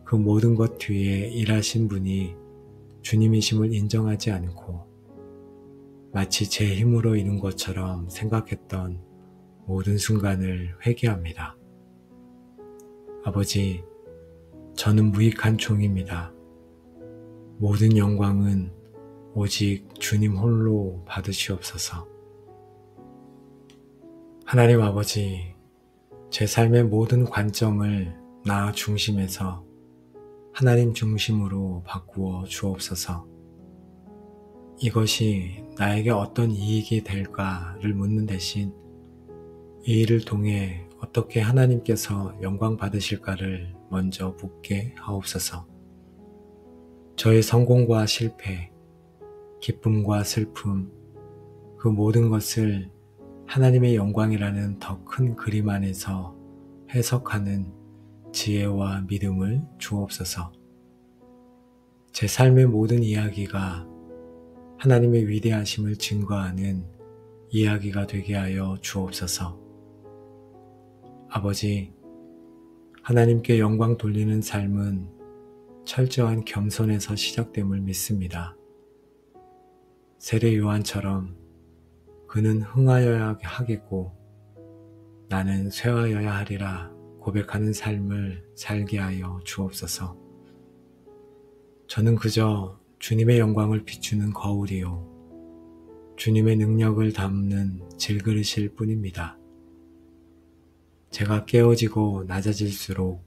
그 모든 것 뒤에 일하신 분이 주님이심을 인정하지 않고 마치 제 힘으로 이룬 것처럼 생각했던 모든 순간을 회개합니다. 아버지, 저는 무익한 종입니다. 모든 영광은 오직 주님 홀로 받으시옵소서. 하나님 아버지, 제 삶의 모든 관점을 나 중심에서 하나님 중심으로 바꾸어 주옵소서. 이것이 나에게 어떤 이익이 될까를 묻는 대신 이 일을 통해 어떻게 하나님께서 영광 받으실까를 먼저 묻게 하옵소서. 저의 성공과 실패, 기쁨과 슬픔, 그 모든 것을 하나님의 영광이라는 더 큰 그림 안에서 해석하는 지혜와 믿음을 주옵소서. 제 삶의 모든 이야기가 하나님의 위대하심을 증거하는 이야기가 되게 하여 주옵소서. 아버지, 하나님께 영광 돌리는 삶은 철저한 겸손에서 시작됨을 믿습니다. 세례 요한처럼 그는 흥하여야 하겠고 나는 쇠하여야 하리라 고백하는 삶을 살게 하여 주옵소서. 저는 그저 주님의 영광을 비추는 거울이요, 주님의 능력을 담는 질그릇일 뿐입니다. 제가 깨어지고 낮아질수록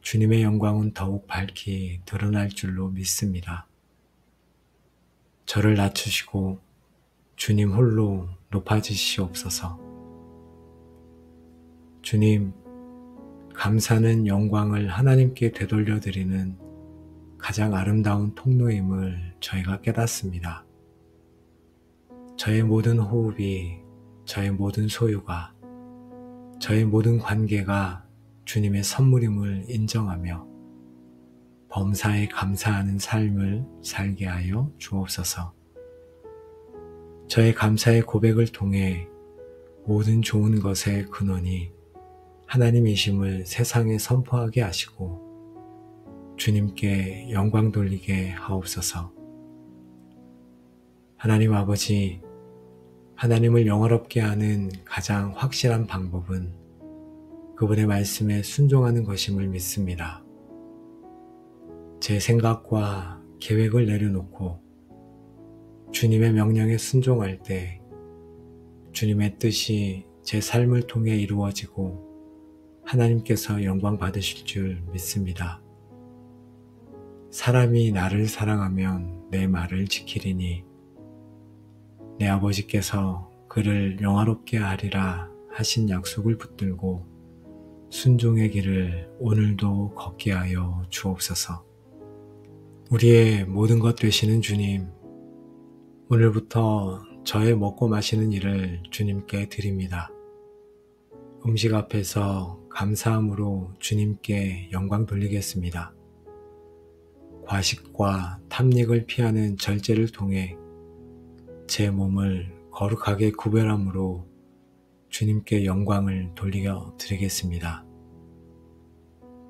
주님의 영광은 더욱 밝히 드러날 줄로 믿습니다. 저를 낮추시고 주님 홀로 높아지시옵소서. 주님, 감사는 영광을 하나님께 되돌려드리는 가장 아름다운 통로임을 저희가 깨닫습니다. 저의 모든 호흡이, 저의 모든 소유가, 저의 모든 관계가 주님의 선물임을 인정하며 범사에 감사하는 삶을 살게 하여 주옵소서. 저의 감사의 고백을 통해 모든 좋은 것의 근원이 하나님이심을 세상에 선포하게 하시고 주님께 영광 돌리게 하옵소서. 하나님 아버지, 하나님을 영화롭게 하는 가장 확실한 방법은 그분의 말씀에 순종하는 것임을 믿습니다. 제 생각과 계획을 내려놓고 주님의 명령에 순종할 때 주님의 뜻이 제 삶을 통해 이루어지고 하나님께서 영광 받으실 줄 믿습니다. 사람이 나를 사랑하면 내 말을 지키리니 내 아버지께서 그를 영화롭게 하리라 하신 약속을 붙들고 순종의 길을 오늘도 걷게 하여 주옵소서. 우리의 모든 것 되시는 주님, 오늘부터 저의 먹고 마시는 일을 주님께 드립니다. 음식 앞에서 감사함으로 주님께 영광 돌리겠습니다. 과식과 탐닉을 피하는 절제를 통해 제 몸을 거룩하게 구별함으로 주님께 영광을 돌려 드리겠습니다.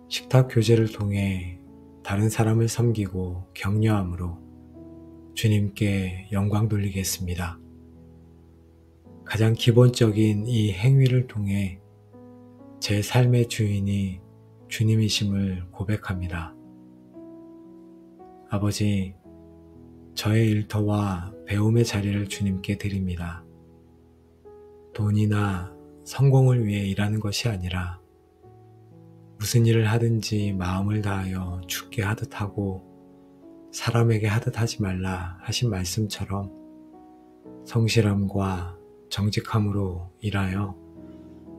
식탁 교제를 통해 다른 사람을 섬기고 격려함으로 주님께 영광 돌리겠습니다. 가장 기본적인 이 행위를 통해 제 삶의 주인이 주님이심을 고백합니다. 아버지, 저의 일터와 배움의 자리를 주님께 드립니다. 돈이나 성공을 위해 일하는 것이 아니라 무슨 일을 하든지 마음을 다하여 주께 하듯 하고 사람에게 하듯 하지 말라 하신 말씀처럼 성실함과 정직함으로 일하여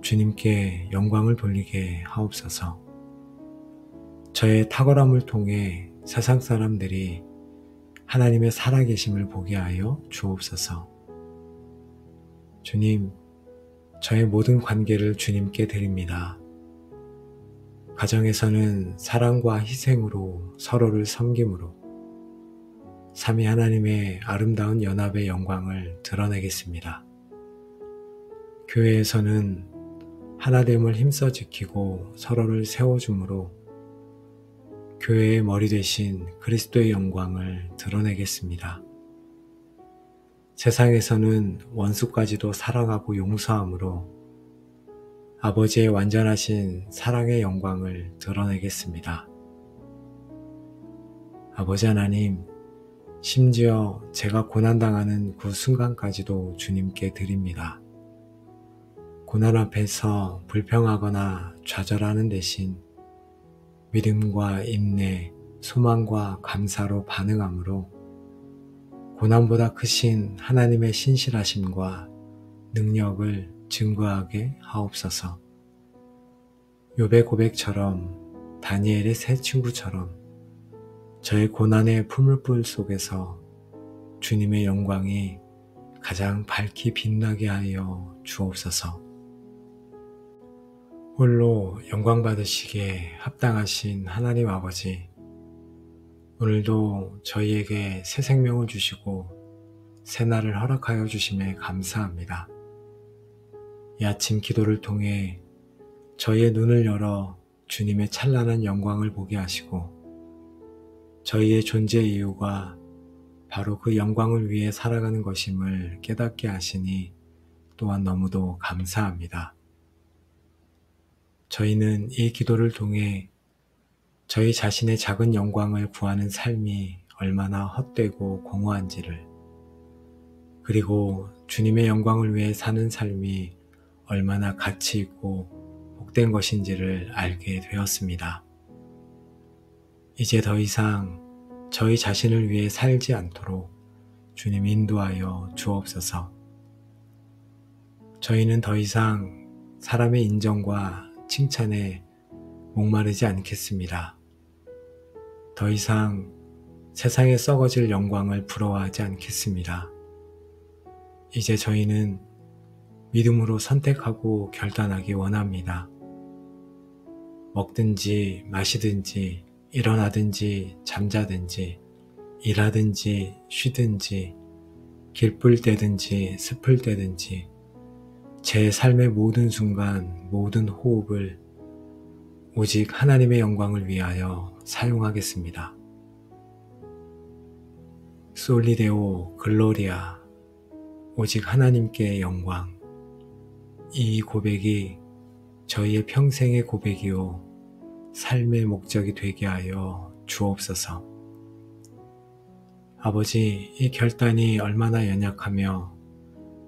주님께 영광을 돌리게 하옵소서. 저의 탁월함을 통해 세상 사람들이 하나님의 살아계심을 보게 하여 주옵소서. 주님, 저의 모든 관계를 주님께 드립니다. 가정에서는 사랑과 희생으로 서로를 섬김으로 삼위 하나님의 아름다운 연합의 영광을 드러내겠습니다. 교회에서는 하나됨을 힘써 지키고 서로를 세워줌으로 교회의 머리 되신 그리스도의 영광을 드러내겠습니다. 세상에서는 원수까지도 사랑하고 용서함으로 아버지의 완전하신 사랑의 영광을 드러내겠습니다. 아버지 하나님, 심지어 제가 고난당하는 그 순간까지도 주님께 드립니다. 고난 앞에서 불평하거나 좌절하는 대신 믿음과 인내, 소망과 감사로 반응함으로 고난보다 크신 하나님의 신실하심과 능력을 증거하게 하옵소서. 욥의 고백처럼, 다니엘의 세 친구처럼 저의 고난의 풀물불 속에서 주님의 영광이 가장 밝게 빛나게 하여 주옵소서. 홀로 영광 받으시기에 합당하신 하나님 아버지, 오늘도 저희에게 새 생명을 주시고 새 날을 허락하여 주심에 감사합니다. 이 아침 기도를 통해 저희의 눈을 열어 주님의 찬란한 영광을 보게 하시고 저희의 존재 이유가 바로 그 영광을 위해 살아가는 것임을 깨닫게 하시니 또한 너무도 감사합니다. 저희는 이 기도를 통해 저희 자신의 작은 영광을 구하는 삶이 얼마나 헛되고 공허한지를, 그리고 주님의 영광을 위해 사는 삶이 얼마나 가치 있고 복된 것인지를 알게 되었습니다. 이제 더 이상 저희 자신을 위해 살지 않도록 주님 인도하여 주옵소서. 저희는 더 이상 사람의 인정과 칭찬에 목마르지 않겠습니다. 더 이상 세상에 썩어질 영광을 부러워하지 않겠습니다. 이제 저희는 믿음으로 선택하고 결단하기 원합니다. 먹든지 마시든지 일어나든지 잠자든지 일하든지 쉬든지 길불 때든지 습을 때든지 제 삶의 모든 순간 모든 호흡을 오직 하나님의 영광을 위하여 사용하겠습니다. 솔리데오 글로리아, 오직 하나님께 영광. 이 고백이 저희의 평생의 고백이요 삶의 목적이 되게 하여 주옵소서. 아버지, 이 결단이 얼마나 연약하며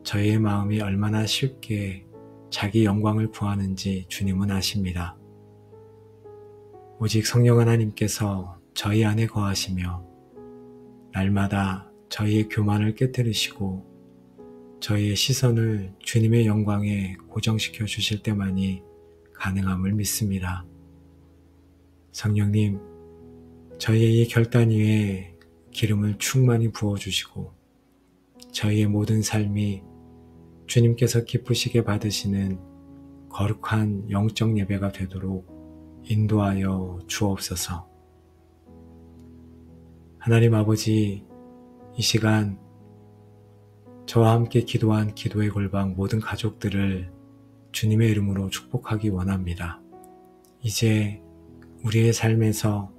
저희의 마음이 얼마나 쉽게 자기 영광을 구하는지 주님은 아십니다. 오직 성령 하나님께서 저희 안에 거하시며 날마다 저희의 교만을 깨뜨리시고 저희의 시선을 주님의 영광에 고정시켜 주실 때만이 가능함을 믿습니다. 성령님, 저희의 이 결단 위에 기름을 충만히 부어주시고 저희의 모든 삶이 주님께서 기쁘시게 받으시는 거룩한 영적 예배가 되도록 인도하여 주옵소서. 하나님 아버지, 이 시간 저와 함께 기도한 기도의 골방 모든 가족들을 주님의 이름으로 축복하기 원합니다. 이제 우리의 삶에서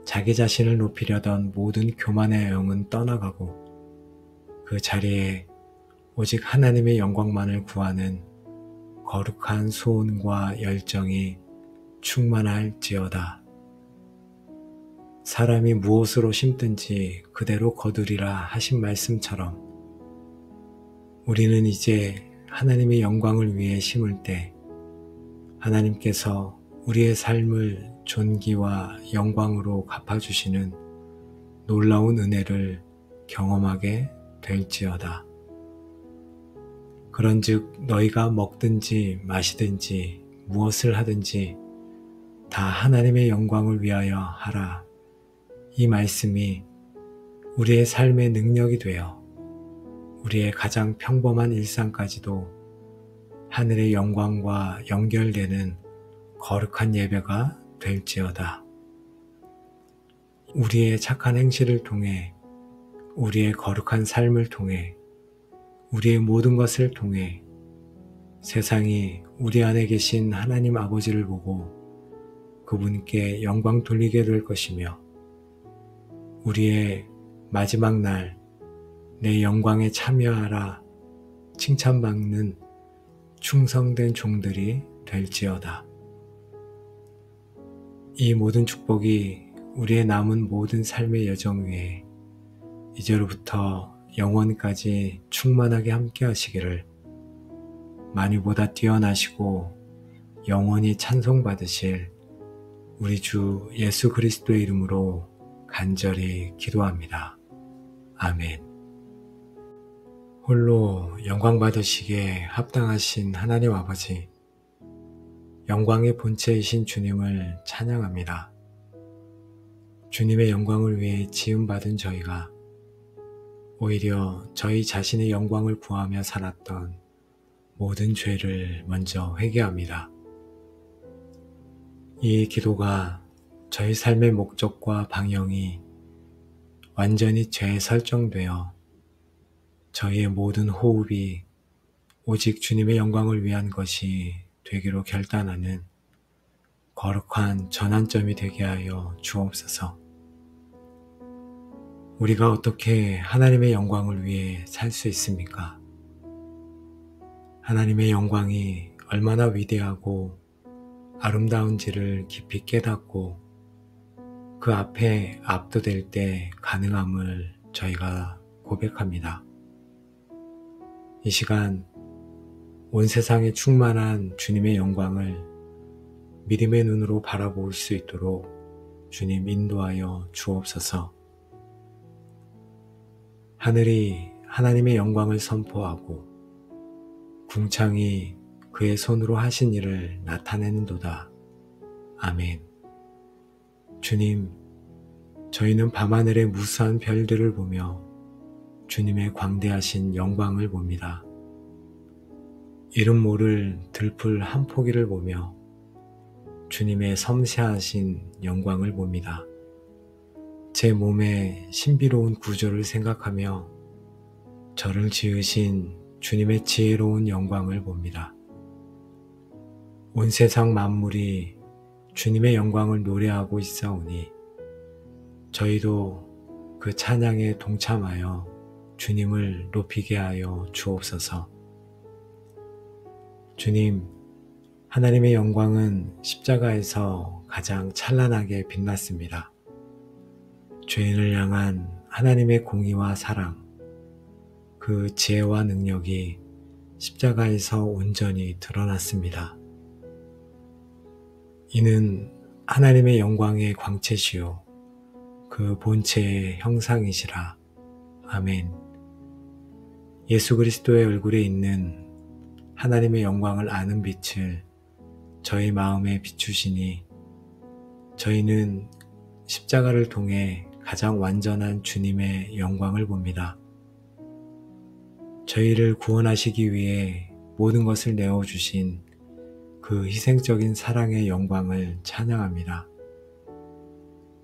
자기 자신을 높이려던 모든 교만의 영은 떠나가고 그 자리에 오직 하나님의 영광만을 구하는 거룩한 소원과 열정이 충만할지어다. 사람이 무엇으로 심든지 그대로 거두리라 하신 말씀처럼 우리는 이제 하나님의 영광을 위해 심을 때 하나님께서 우리의 삶을 존귀와 영광으로 갚아주시는 놀라운 은혜를 경험하게 될지어다. 그런즉 너희가 먹든지 마시든지 무엇을 하든지 다 하나님의 영광을 위하여 하라. 이 말씀이 우리의 삶의 능력이 되어 우리의 가장 평범한 일상까지도 하늘의 영광과 연결되는 거룩한 예배가 될지어다. 우리의 착한 행실을 통해, 우리의 거룩한 삶을 통해, 우리의 모든 것을 통해 세상이 우리 안에 계신 하나님 아버지를 보고 그분께 영광 돌리게 될 것이며 우리의 마지막 날 내 영광에 참여하라 칭찬받는 충성된 종들이 될지어다. 이 모든 축복이 우리의 남은 모든 삶의 여정 위에 이제로부터 영원까지 충만하게 함께 하시기를 만유보다 뛰어나시고 영원히 찬송받으실 우리 주 예수 그리스도의 이름으로 간절히 기도합니다. 아멘. 홀로 영광 받으시기에 합당하신 하나님 아버지, 영광의 본체이신 주님을 찬양합니다. 주님의 영광을 위해 지음받은 저희가 오히려 저희 자신의 영광을 구하며 살았던 모든 죄를 먼저 회개합니다. 이 기도가 저희 삶의 목적과 방향이 완전히 죄에 설정되어 저희의 모든 호흡이 오직 주님의 영광을 위한 것이 되기로 결단하는 거룩한 전환점이 되게 하여 주옵소서. 우리가 어떻게 하나님의 영광을 위해 살 수 있습니까? 하나님의 영광이 얼마나 위대하고 아름다운지를 깊이 깨닫고 그 앞에 압도될 때 가능함을 저희가 고백합니다. 이 시간 온 세상에 충만한 주님의 영광을 믿음의 눈으로 바라볼 수 있도록 주님 인도하여 주옵소서. 하늘이 하나님의 영광을 선포하고 궁창이 그의 손으로 하신 일을 나타내는도다. 아멘. 주님, 저희는 밤하늘의 무수한 별들을 보며 주님의 광대하신 영광을 봅니다. 이름 모를 들풀 한 포기를 보며 주님의 섬세하신 영광을 봅니다. 제 몸의 신비로운 구조를 생각하며 저를 지으신 주님의 지혜로운 영광을 봅니다. 온 세상 만물이 주님의 영광을 노래하고 있사오니 저희도 그 찬양에 동참하여 주님을 높이게 하여 주옵소서. 주님, 하나님의 영광은 십자가에서 가장 찬란하게 빛났습니다. 죄인을 향한 하나님의 공의와 사랑, 그 지혜와 능력이 십자가에서 온전히 드러났습니다. 이는 하나님의 영광의 광채시요 그 본체의 형상이시라. 아멘. 예수 그리스도의 얼굴에 있는 하나님의 영광을 아는 빛을 저희 마음에 비추시니 저희는 십자가를 통해 가장 완전한 주님의 영광을 봅니다. 저희를 구원하시기 위해 모든 것을 내어주신 그 희생적인 사랑의 영광을 찬양합니다.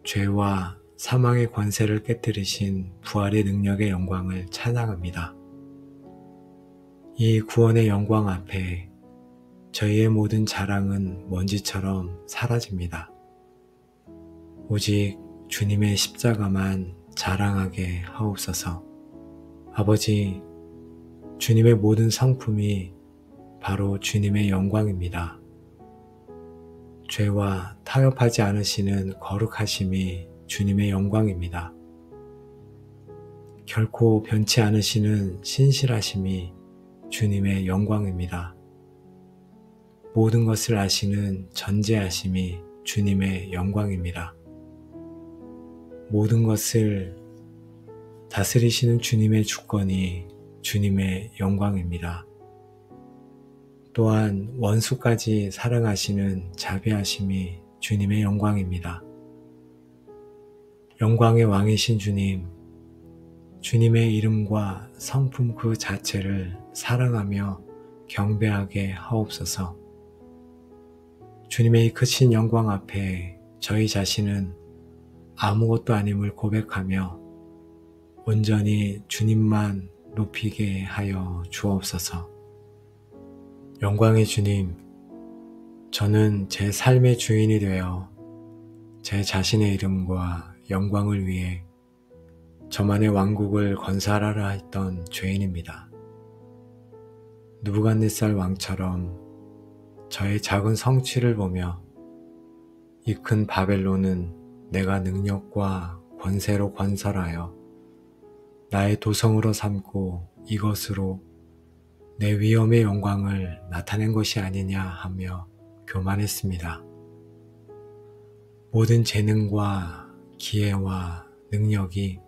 죄와 사망의 권세를 깨뜨리신 부활의 능력의 영광을 찬양합니다. 이 구원의 영광 앞에 저희의 모든 자랑은 먼지처럼 사라집니다. 오직 주님의 십자가만 자랑하게 하옵소서. 아버지, 주님의 모든 성품이 바로 주님의 영광입니다. 죄와 타협하지 않으시는 거룩하심이 주님의 영광입니다. 결코 변치 않으시는 신실하심이 주님의 영광입니다. 모든 것을 아시는 전지하심이 주님의 영광입니다. 모든 것을 다스리시는 주님의 주권이 주님의 영광입니다. 또한 원수까지 사랑하시는 자비하심이 주님의 영광입니다. 영광의 왕이신 주님, 주님의 이름과 성품 그 자체를 사랑하며 경배하게 하옵소서. 주님의 이 크신 영광 앞에 저희 자신은 아무것도 아님을 고백하며 온전히 주님만 높이게 하여 주옵소서. 영광의 주님, 저는 제 삶의 주인이 되어 제 자신의 이름과 영광을 위해 저만의 왕국을 건설하라 했던 죄인입니다. 느부갓네살 왕처럼 저의 작은 성취를 보며 이 큰 바벨론은 내가 능력과 권세로 건설하여 나의 도성으로 삼고 이것으로 내 위엄의 영광을 나타낸 것이 아니냐 하며 교만했습니다. 모든 재능과 기회와 능력이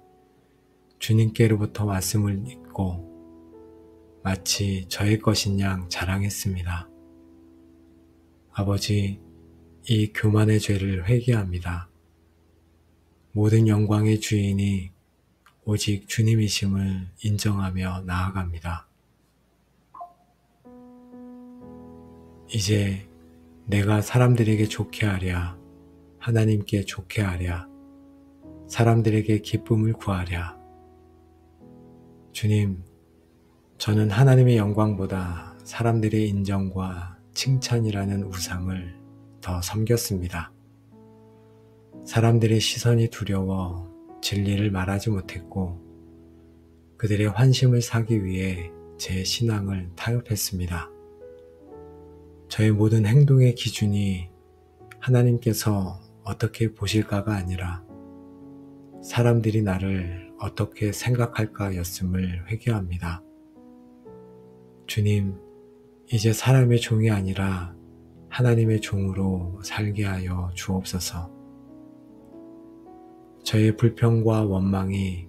주님께로부터 왔음을 믿고 마치 저의 것인 양 자랑했습니다. 아버지, 이 교만의 죄를 회개합니다. 모든 영광의 주인이 오직 주님이심을 인정하며 나아갑니다. 이제 내가 사람들에게 좋게 하랴, 하나님께 좋게 하랴, 사람들에게 기쁨을 구하랴. 주님, 저는 하나님의 영광보다 사람들의 인정과 칭찬이라는 우상을 더 섬겼습니다. 사람들의 시선이 두려워 진리를 말하지 못했고 그들의 환심을 사기 위해 제 신앙을 타협했습니다. 저의 모든 행동의 기준이 하나님께서 어떻게 보실까가 아니라 사람들이 나를 어떻게 생각할까였음을 회개합니다. 주님, 이제 사람의 종이 아니라 하나님의 종으로 살게 하여 주옵소서. 저의 불평과 원망이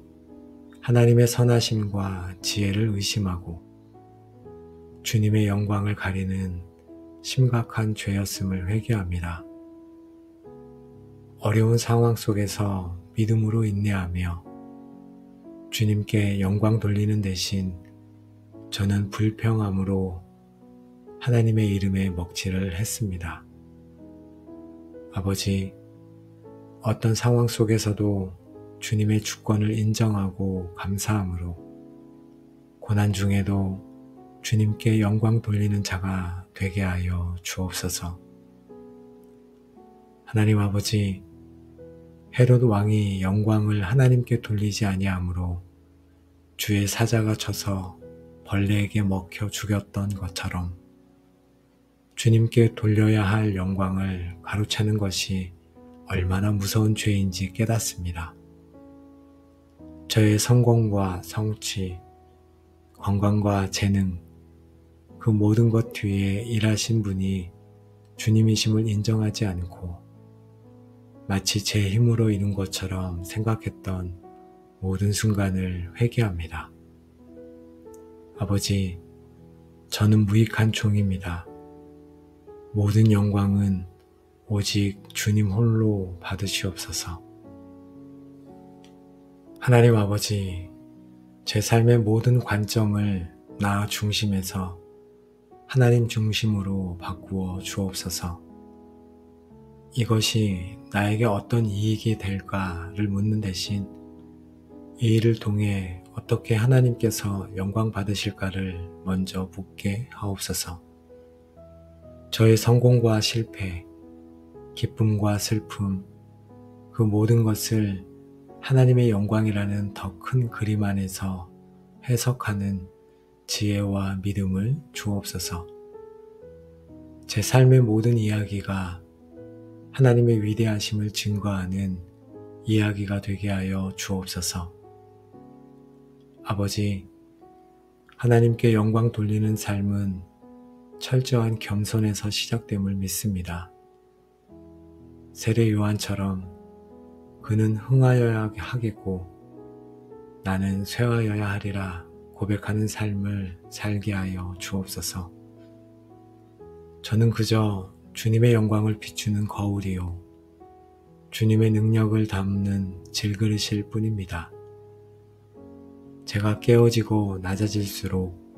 하나님의 선하심과 지혜를 의심하고 주님의 영광을 가리는 심각한 죄였음을 회개합니다. 어려운 상황 속에서 믿음으로 인내하며 주님께 영광 돌리는 대신 저는 불평함으로 하나님의 이름에 먹칠을 했습니다. 아버지, 어떤 상황 속에서도 주님의 주권을 인정하고 감사함으로 고난 중에도 주님께 영광 돌리는 자가 되게 하여 주옵소서. 하나님 아버지, 헤롯 왕이 영광을 하나님께 돌리지 아니하므로 주의 사자가 쳐서 벌레에게 먹혀 죽였던 것처럼 주님께 돌려야 할 영광을 가로채는 것이 얼마나 무서운 죄인지 깨닫습니다. 저의 성공과 성취, 건강과 재능, 그 모든 것 뒤에 일하신 분이 주님이심을 인정하지 않고 마치 제 힘으로 이룬 것처럼 생각했던 모든 순간을 회개합니다. 아버지, 저는 무익한 종입니다. 모든 영광은 오직 주님 홀로 받으시옵소서. 하나님 아버지, 제 삶의 모든 관점을 나 중심에서 하나님 중심으로 바꾸어 주옵소서. 이것이 나에게 어떤 이익이 될까를 묻는 대신 이 일을 통해 어떻게 하나님께서 영광 받으실까를 먼저 묻게 하옵소서. 저의 성공과 실패, 기쁨과 슬픔, 그 모든 것을 하나님의 영광이라는 더 큰 그림 안에서 해석하는 지혜와 믿음을 주옵소서. 제 삶의 모든 이야기가 하나님의 위대하심을 증거하는 이야기가 되게 하여 주옵소서. 아버지, 하나님께 영광 돌리는 삶은 철저한 겸손에서 시작됨을 믿습니다. 세례 요한처럼 그는 흥하여야 하겠고 나는 쇠하여야 하리라 고백하는 삶을 살게 하여 주옵소서. 저는 그저 주님의 영광을 비추는 거울이요 주님의 능력을 담는 질그릇일 뿐입니다. 제가 깨어지고 낮아질수록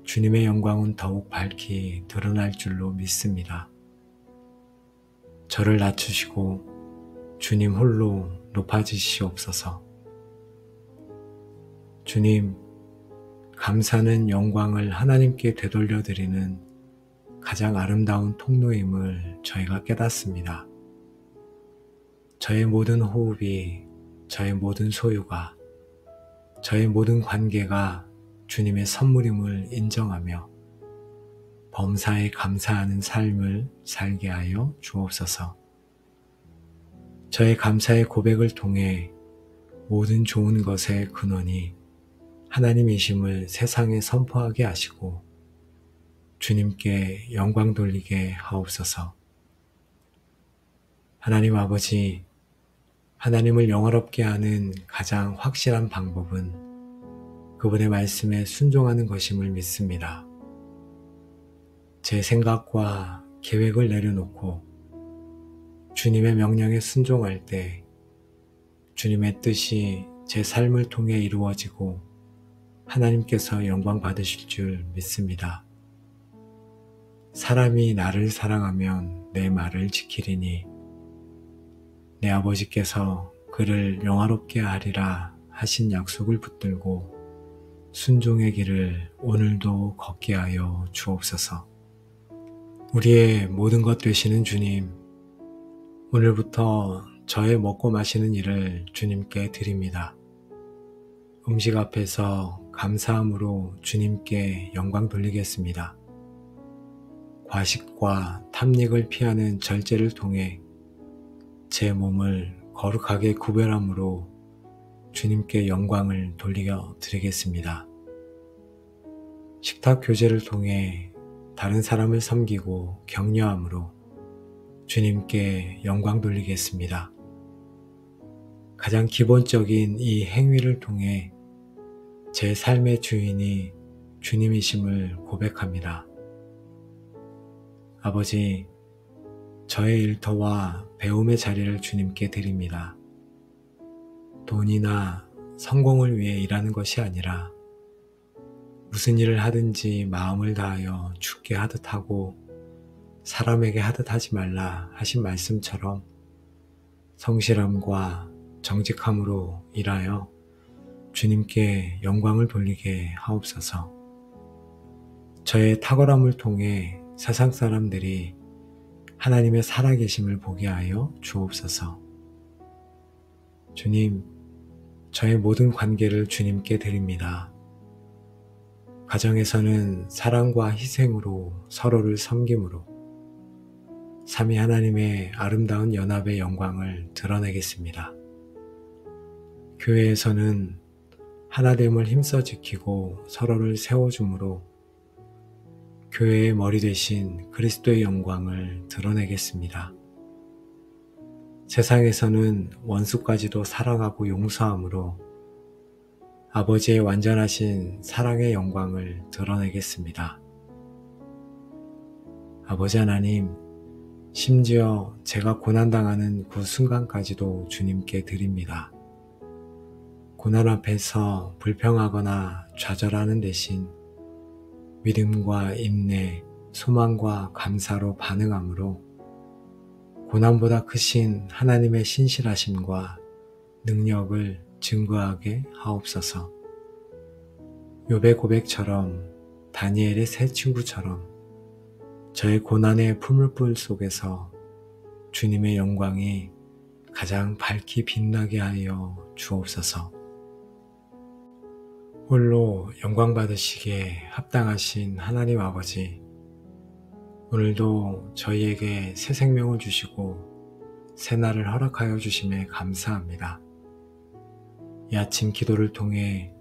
주님의 영광은 더욱 밝히 드러날 줄로 믿습니다. 저를 낮추시고 주님 홀로 높아지시옵소서. 주님, 감사는 영광을 하나님께 되돌려드리는 가장 아름다운 통로임을 저희가 깨닫습니다. 저의 모든 호흡이, 저의 모든 소유가 저의 모든 관계가 주님의 선물임을 인정하며 범사에 감사하는 삶을 살게 하여 주옵소서. 저의 감사의 고백을 통해 모든 좋은 것의 근원이 하나님이심을 세상에 선포하게 하시고 주님께 영광 돌리게 하옵소서. 하나님 아버지, 하나님을 영화롭게 하는 가장 확실한 방법은 그분의 말씀에 순종하는 것임을 믿습니다. 제 생각과 계획을 내려놓고 주님의 명령에 순종할 때 주님의 뜻이 제 삶을 통해 이루어지고 하나님께서 영광 받으실 줄 믿습니다. 사람이 나를 사랑하면 내 말을 지키리니 내 아버지께서 그를 영화롭게 하리라 하신 약속을 붙들고 순종의 길을 오늘도 걷게 하여 주옵소서. 우리의 모든 것 되시는 주님, 오늘부터 저의 먹고 마시는 일을 주님께 드립니다. 음식 앞에서 감사함으로 주님께 영광 돌리겠습니다. 과식과 탐닉을 피하는 절제를 통해 제 몸을 거룩하게 구별함으로 주님께 영광을 돌려 드리겠습니다. 식탁 교제를 통해 다른 사람을 섬기고 격려함으로 주님께 영광 돌리겠습니다. 가장 기본적인 이 행위를 통해 제 삶의 주인이 주님이심을 고백합니다. 아버지, 저의 일터와 배움의 자리를 주님께 드립니다. 돈이나 성공을 위해 일하는 것이 아니라 무슨 일을 하든지 마음을 다하여 주께 하듯 하고 사람에게 하듯 하지 말라 하신 말씀처럼 성실함과 정직함으로 일하여 주님께 영광을 돌리게 하옵소서. 저의 탁월함을 통해 세상 사람들이 하나님의 살아계심을 보게 하여 주옵소서. 주님, 저의 모든 관계를 주님께 드립니다. 가정에서는 사랑과 희생으로 서로를 섬김으로 삼위 하나님의 아름다운 연합의 영광을 드러내겠습니다. 교회에서는 하나됨을 힘써 지키고 서로를 세워줌으로 교회의 머리 되신 그리스도의 영광을 드러내겠습니다. 세상에서는 원수까지도 사랑하고 용서함으로 아버지의 완전하신 사랑의 영광을 드러내겠습니다. 아버지 하나님, 심지어 제가 고난당하는 그 순간까지도 주님께 드립니다. 고난 앞에서 불평하거나 좌절하는 대신 믿음과 인내, 소망과 감사로 반응함으로 고난보다 크신 하나님의 신실하심과 능력을 증거하게 하옵소서. 욥의 고백처럼 다니엘의 세 친구처럼 저의 고난의 풀물불 속에서 주님의 영광이 가장 밝히 빛나게 하여 주옵소서. 홀로 영광 받으시기에 합당하신 하나님 아버지, 오늘도 저희에게 새 생명을 주시고 새 날을 허락하여 주심에 감사합니다. 이 아침 기도를 통해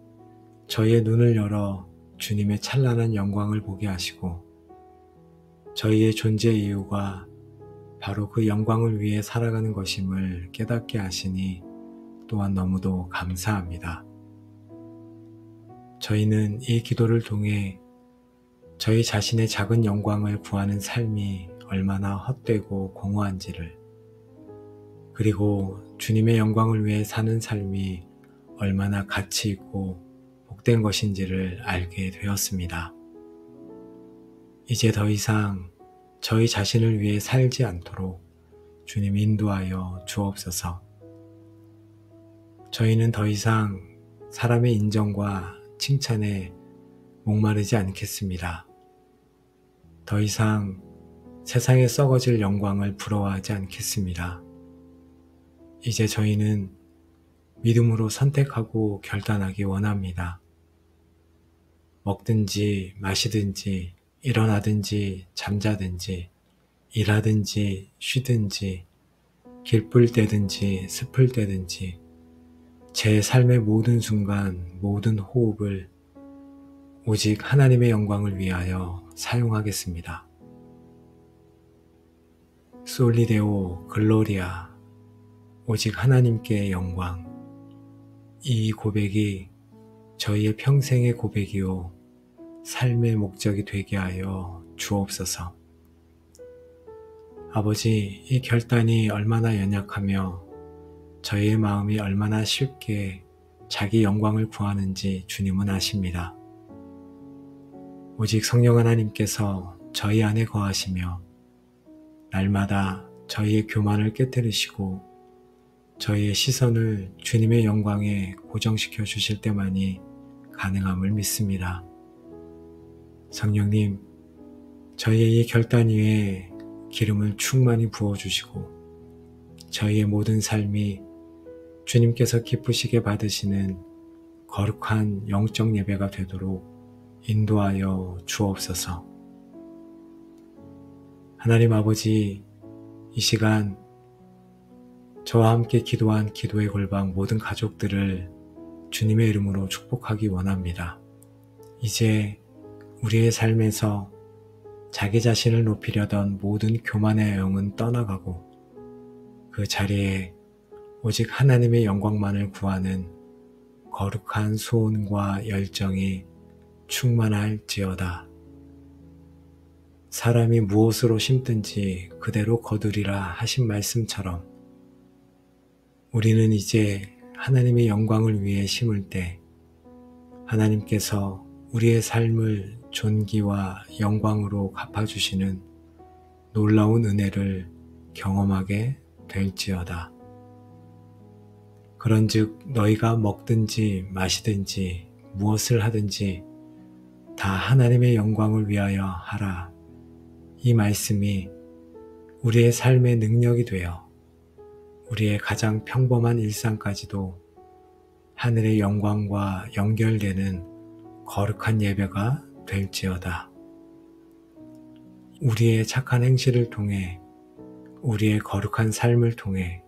저희의 눈을 열어 주님의 찬란한 영광을 보게 하시고 저희의 존재 이유가 바로 그 영광을 위해 살아가는 것임을 깨닫게 하시니 또한 너무도 감사합니다. 저희는 이 기도를 통해 저희 자신의 작은 영광을 구하는 삶이 얼마나 헛되고 공허한지를, 그리고 주님의 영광을 위해 사는 삶이 얼마나 가치 있고 복된 것인지를 알게 되었습니다. 이제 더 이상 저희 자신을 위해 살지 않도록 주님 인도하여 주옵소서. 저희는 더 이상 사람의 인정과 칭찬에 목마르지 않겠습니다. 더 이상 세상에 썩어질 영광을 부러워하지 않겠습니다. 이제 저희는 믿음으로 선택하고 결단하기 원합니다. 먹든지 마시든지 일어나든지 잠자든지 일하든지 쉬든지 길불 때든지 습을 때든지 제 삶의 모든 순간 모든 호흡을 오직 하나님의 영광을 위하여 사용하겠습니다. 솔리데오 글로리아 오직 하나님께 영광. 이 고백이 저희의 평생의 고백이요 삶의 목적이 되게 하여 주옵소서. 아버지, 이 결단이 얼마나 연약하며 저희의 마음이 얼마나 쉽게 자기 영광을 구하는지 주님은 아십니다. 오직 성령 하나님께서 저희 안에 거하시며 날마다 저희의 교만을 깨뜨리시고 저희의 시선을 주님의 영광에 고정시켜 주실 때만이 가능함을 믿습니다. 성령님, 저희의 이 결단 위에 기름을 충만히 부어주시고 저희의 모든 삶이 주님께서 기쁘시게 받으시는 거룩한 영적 예배가 되도록 인도하여 주옵소서. 하나님 아버지, 이 시간 저와 함께 기도한 기도의 골방 모든 가족들을 주님의 이름으로 축복하기 원합니다. 이제 우리의 삶에서 자기 자신을 높이려던 모든 교만의 영은 떠나가고 그 자리에 오직 하나님의 영광만을 구하는 거룩한 소원과 열정이 충만할지어다. 사람이 무엇으로 심든지 그대로 거두리라 하신 말씀처럼 우리는 이제 하나님의 영광을 위해 심을 때 하나님께서 우리의 삶을 존귀와 영광으로 갚아주시는 놀라운 은혜를 경험하게 될지어다. 그런즉 너희가 먹든지 마시든지 무엇을 하든지 다 하나님의 영광을 위하여 하라. 이 말씀이 우리의 삶의 능력이 되어 우리의 가장 평범한 일상까지도 하늘의 영광과 연결되는 거룩한 예배가 될지어다. 우리의 착한 행실을 통해 우리의 거룩한 삶을 통해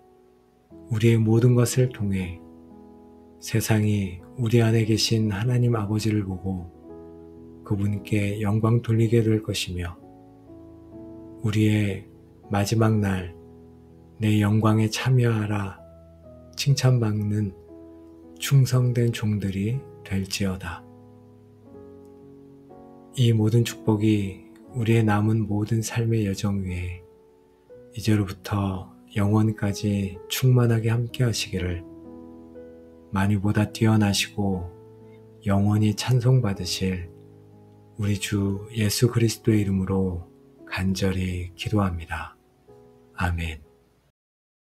우리의 모든 것을 통해 세상이 우리 안에 계신 하나님 아버지를 보고 그분께 영광 돌리게 될 것이며 우리의 마지막 날 내 영광에 참여하라 칭찬받는 충성된 종들이 될지어다. 이 모든 축복이 우리의 남은 모든 삶의 여정 위에 이제로부터 영원까지 충만하게 함께 하시기를 만유보다 뛰어나시고 영원히 찬송받으실 우리 주 예수 그리스도의 이름으로 간절히 기도합니다. 아멘.